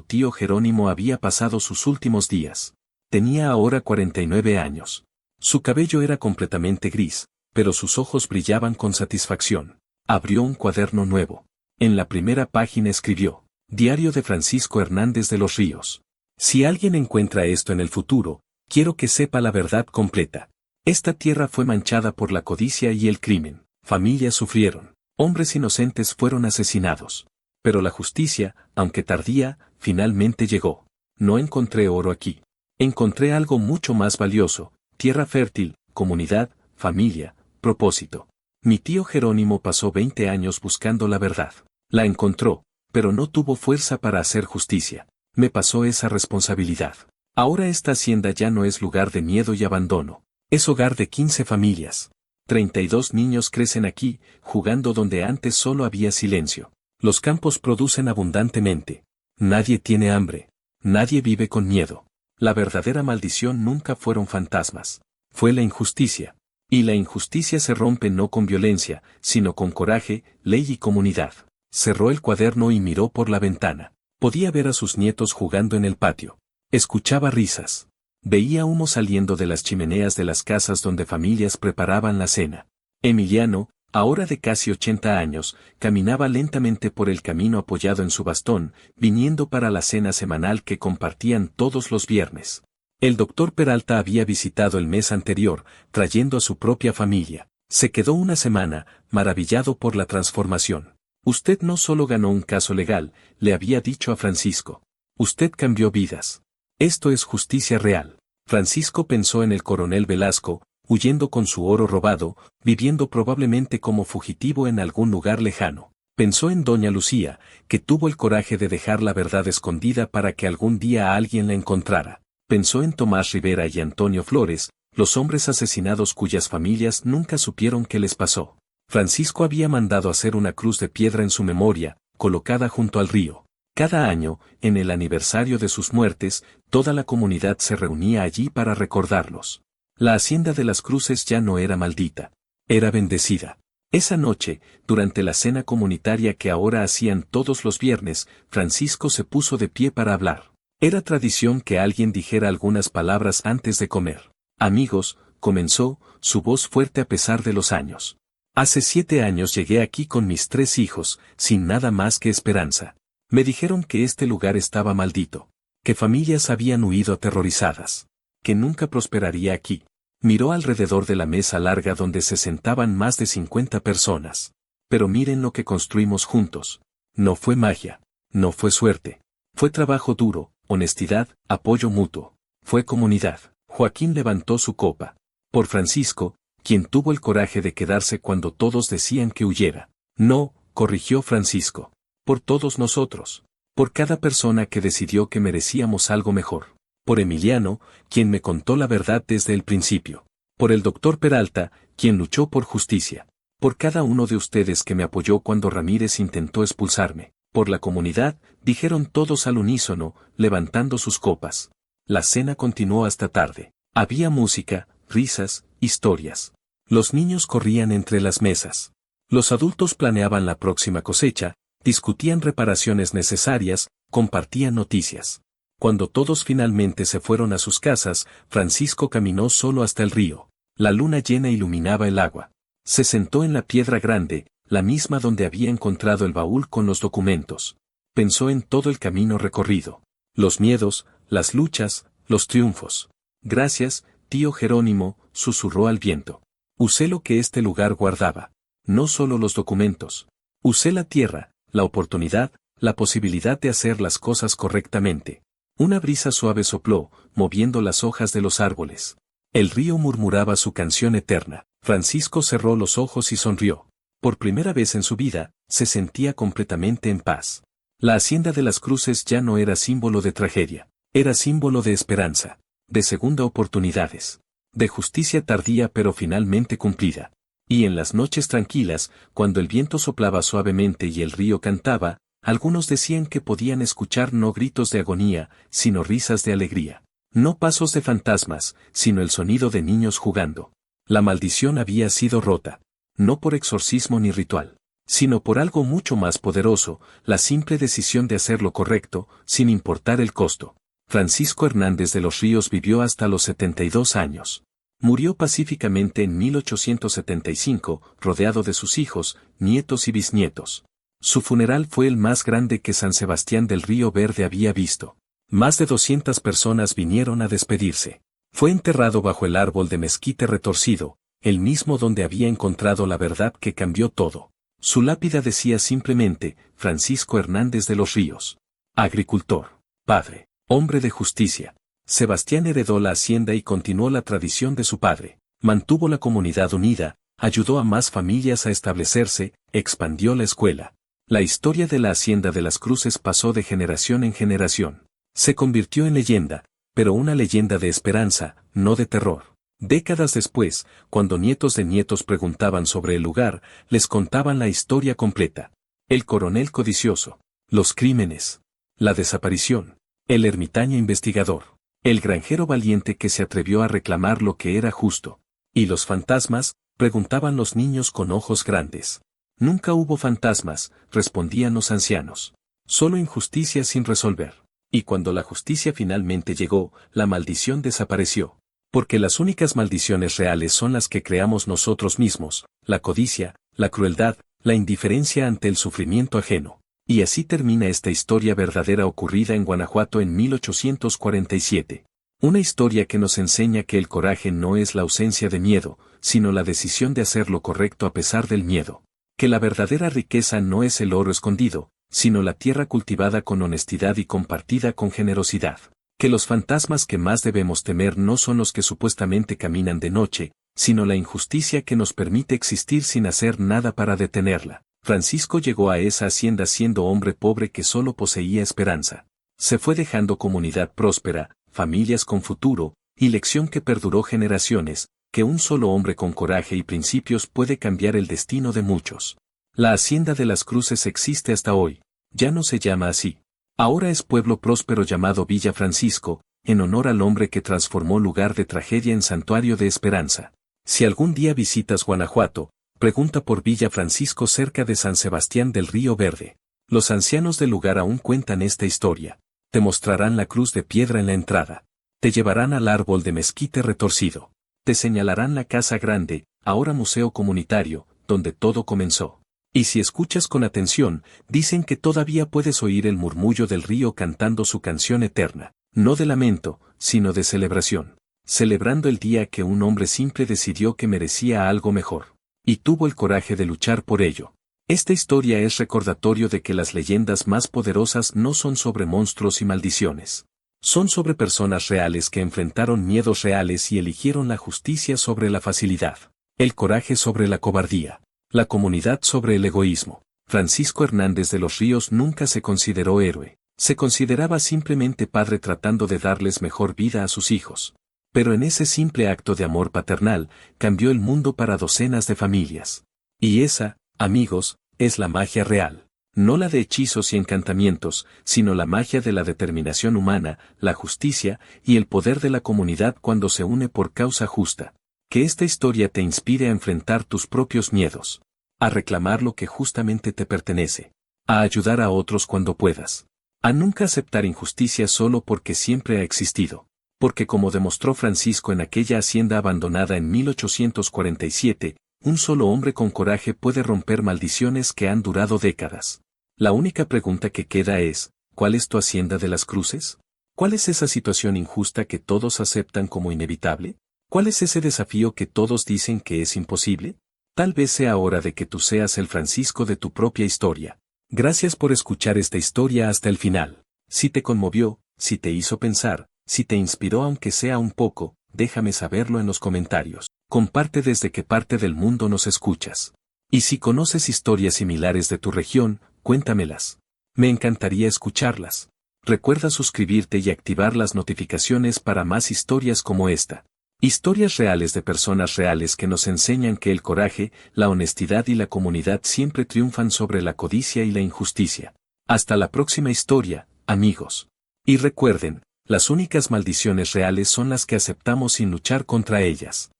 [SPEAKER 1] tío Jerónimo había pasado sus últimos días. Tenía ahora 49 años. Su cabello era completamente gris, pero sus ojos brillaban con satisfacción. Abrió un cuaderno nuevo. En la primera página escribió: Diario de Francisco Hernández de los Ríos. Si alguien encuentra esto en el futuro, quiero que sepa la verdad completa. Esta tierra fue manchada por la codicia y el crimen. Familias sufrieron. Hombres inocentes fueron asesinados. Pero la justicia, aunque tardía, finalmente llegó. No encontré oro aquí. Encontré algo mucho más valioso: tierra fértil, comunidad, familia, propósito. Mi tío Jerónimo pasó 20 años buscando la verdad. La encontró, pero no tuvo fuerza para hacer justicia. Me pasó esa responsabilidad. Ahora esta hacienda ya no es lugar de miedo y abandono. Es hogar de 15 familias. 32 niños crecen aquí, jugando donde antes solo había silencio. Los campos producen abundantemente. Nadie tiene hambre. Nadie vive con miedo. La verdadera maldición nunca fueron fantasmas. Fue la injusticia. Y la injusticia se rompe no con violencia, sino con coraje, ley y comunidad. Cerró el cuaderno y miró por la ventana. Podía ver a sus nietos jugando en el patio. Escuchaba risas. Veía humo saliendo de las chimeneas de las casas donde familias preparaban la cena. Emiliano, ahora de casi 80 años, caminaba lentamente por el camino apoyado en su bastón, viniendo para la cena semanal que compartían todos los viernes. El doctor Peralta había visitado el mes anterior, trayendo a su propia familia. Se quedó una semana, maravillado por la transformación. Usted no solo ganó un caso legal, le había dicho a Francisco. Usted cambió vidas. Esto es justicia real. Francisco pensó en el coronel Velasco, huyendo con su oro robado, viviendo probablemente como fugitivo en algún lugar lejano. Pensó en doña Lucía, que tuvo el coraje de dejar la verdad escondida para que algún día alguien la encontrara. Pensó en Tomás Rivera y Antonio Flores, los hombres asesinados cuyas familias nunca supieron qué les pasó. Francisco había mandado hacer una cruz de piedra en su memoria, colocada junto al río. Cada año, en el aniversario de sus muertes, toda la comunidad se reunía allí para recordarlos. La hacienda de las Cruces ya no era maldita. Era bendecida. Esa noche, durante la cena comunitaria que ahora hacían todos los viernes, Francisco se puso de pie para hablar. Era tradición que alguien dijera algunas palabras antes de comer. Amigos, comenzó, su voz fuerte a pesar de los años. Hace 7 años llegué aquí con mis 3 hijos, sin nada más que esperanza. Me dijeron que este lugar estaba maldito, que familias habían huido aterrorizadas, que nunca prosperaría aquí. Miró alrededor de la mesa larga donde se sentaban más de 50 personas. Pero miren lo que construimos juntos. No fue magia, no fue suerte. Fue trabajo duro, honestidad, apoyo mutuo. Fue comunidad. Joaquín levantó su copa. Por Francisco, quien tuvo el coraje de quedarse cuando todos decían que huyera. No, corrigió Francisco. Por todos nosotros. Por cada persona que decidió que merecíamos algo mejor. Por Emiliano, quien me contó la verdad desde el principio. Por el doctor Peralta, quien luchó por justicia. Por cada uno de ustedes que me apoyó cuando Ramírez intentó expulsarme. Por la comunidad, dijeron todos al unísono, levantando sus copas. La cena continuó hasta tarde. Había música, risas, historias. Los niños corrían entre las mesas. Los adultos planeaban la próxima cosecha, discutían reparaciones necesarias, compartían noticias. Cuando todos finalmente se fueron a sus casas, Francisco caminó solo hasta el río. La luna llena iluminaba el agua. Se sentó en la piedra grande, la misma donde había encontrado el baúl con los documentos. Pensó en todo el camino recorrido. Los miedos, las luchas, los triunfos. Gracias, tío Jerónimo, susurró al viento. Usé lo que este lugar guardaba. No solo los documentos. Usé la tierra, la oportunidad, la posibilidad de hacer las cosas correctamente. Una brisa suave sopló, moviendo las hojas de los árboles. El río murmuraba su canción eterna. Francisco cerró los ojos y sonrió. Por primera vez en su vida, se sentía completamente en paz. La hacienda de las Cruces ya no era símbolo de tragedia. Era símbolo de esperanza, de segunda oportunidades, de justicia tardía pero finalmente cumplida. Y en las noches tranquilas, cuando el viento soplaba suavemente y el río cantaba, algunos decían que podían escuchar no gritos de agonía, sino risas de alegría. No pasos de fantasmas, sino el sonido de niños jugando. La maldición había sido rota. No por exorcismo ni ritual, sino por algo mucho más poderoso, la simple decisión de hacer lo correcto, sin importar el costo. Francisco Hernández de los Ríos vivió hasta los 72 años. Murió pacíficamente en 1875, rodeado de sus hijos, nietos y bisnietos. Su funeral fue el más grande que San Sebastián del Río Verde había visto. Más de 200 personas vinieron a despedirse. Fue enterrado bajo el árbol de mezquite retorcido, el mismo donde había encontrado la verdad que cambió todo. Su lápida decía simplemente, Francisco Hernández de los Ríos. Agricultor, padre, hombre de justicia. Sebastián heredó la hacienda y continuó la tradición de su padre. Mantuvo la comunidad unida, ayudó a más familias a establecerse, expandió la escuela. La historia de la hacienda de las Cruces pasó de generación en generación. Se convirtió en leyenda, pero una leyenda de esperanza, no de terror. Décadas después, cuando nietos de nietos preguntaban sobre el lugar, les contaban la historia completa. El coronel codicioso, los crímenes, la desaparición, el ermitaño investigador, el granjero valiente que se atrevió a reclamar lo que era justo. ¿Y los fantasmas?, preguntaban los niños con ojos grandes. Nunca hubo fantasmas, respondían los ancianos. Solo injusticia sin resolver. Y cuando la justicia finalmente llegó, la maldición desapareció. Porque las únicas maldiciones reales son las que creamos nosotros mismos, la codicia, la crueldad, la indiferencia ante el sufrimiento ajeno. Y así termina esta historia verdadera ocurrida en Guanajuato en 1847. Una historia que nos enseña que el coraje no es la ausencia de miedo, sino la decisión de hacer lo correcto a pesar del miedo. Que la verdadera riqueza no es el oro escondido, sino la tierra cultivada con honestidad y compartida con generosidad. Que los fantasmas que más debemos temer no son los que supuestamente caminan de noche, sino la injusticia que nos permite existir sin hacer nada para detenerla. Francisco llegó a esa hacienda siendo hombre pobre que solo poseía esperanza. Se fue dejando comunidad próspera, familias con futuro, y lección que perduró generaciones, que un solo hombre con coraje y principios puede cambiar el destino de muchos. La hacienda de las Cruces existe hasta hoy. Ya no se llama así. Ahora es pueblo próspero llamado Villa Francisco, en honor al hombre que transformó lugar de tragedia en santuario de esperanza. Si algún día visitas Guanajuato, pregunta por Villa Francisco cerca de San Sebastián del Río Verde. Los ancianos del lugar aún cuentan esta historia. Te mostrarán la cruz de piedra en la entrada. Te llevarán al árbol de mezquite retorcido. Te señalarán la casa grande, ahora museo comunitario, donde todo comenzó. Y si escuchas con atención, dicen que todavía puedes oír el murmullo del río cantando su canción eterna, no de lamento, sino de celebración. Celebrando el día que un hombre simple decidió que merecía algo mejor. Y tuvo el coraje de luchar por ello. Esta historia es recordatorio de que las leyendas más poderosas no son sobre monstruos y maldiciones. Son sobre personas reales que enfrentaron miedos reales y eligieron la justicia sobre la facilidad, el coraje sobre la cobardía, la comunidad sobre el egoísmo. Francisco Hernández de los Ríos nunca se consideró héroe, se consideraba simplemente padre tratando de darles mejor vida a sus hijos. Pero en ese simple acto de amor paternal, cambió el mundo para docenas de familias. Y esa, amigos, es la magia real. No la de hechizos y encantamientos, sino la magia de la determinación humana, la justicia y el poder de la comunidad cuando se une por causa justa. Que esta historia te inspire a enfrentar tus propios miedos, a reclamar lo que justamente te pertenece, a ayudar a otros cuando puedas, a nunca aceptar injusticia solo porque siempre ha existido. Porque como demostró Francisco en aquella hacienda abandonada en 1847, un solo hombre con coraje puede romper maldiciones que han durado décadas. La única pregunta que queda es, ¿cuál es tu hacienda de las Cruces? ¿Cuál es esa situación injusta que todos aceptan como inevitable? ¿Cuál es ese desafío que todos dicen que es imposible? Tal vez sea hora de que tú seas el Francisco de tu propia historia. Gracias por escuchar esta historia hasta el final. Si te conmovió, si te hizo pensar, si te inspiró aunque sea un poco, déjame saberlo en los comentarios. Comparte desde qué parte del mundo nos escuchas. Y si conoces historias similares de tu región, cuéntamelas. Me encantaría escucharlas. Recuerda suscribirte y activar las notificaciones para más historias como esta. Historias reales de personas reales que nos enseñan que el coraje, la honestidad y la comunidad siempre triunfan sobre la codicia y la injusticia. Hasta la próxima historia, amigos. Y recuerden, las únicas maldiciones reales son las que aceptamos sin luchar contra ellas.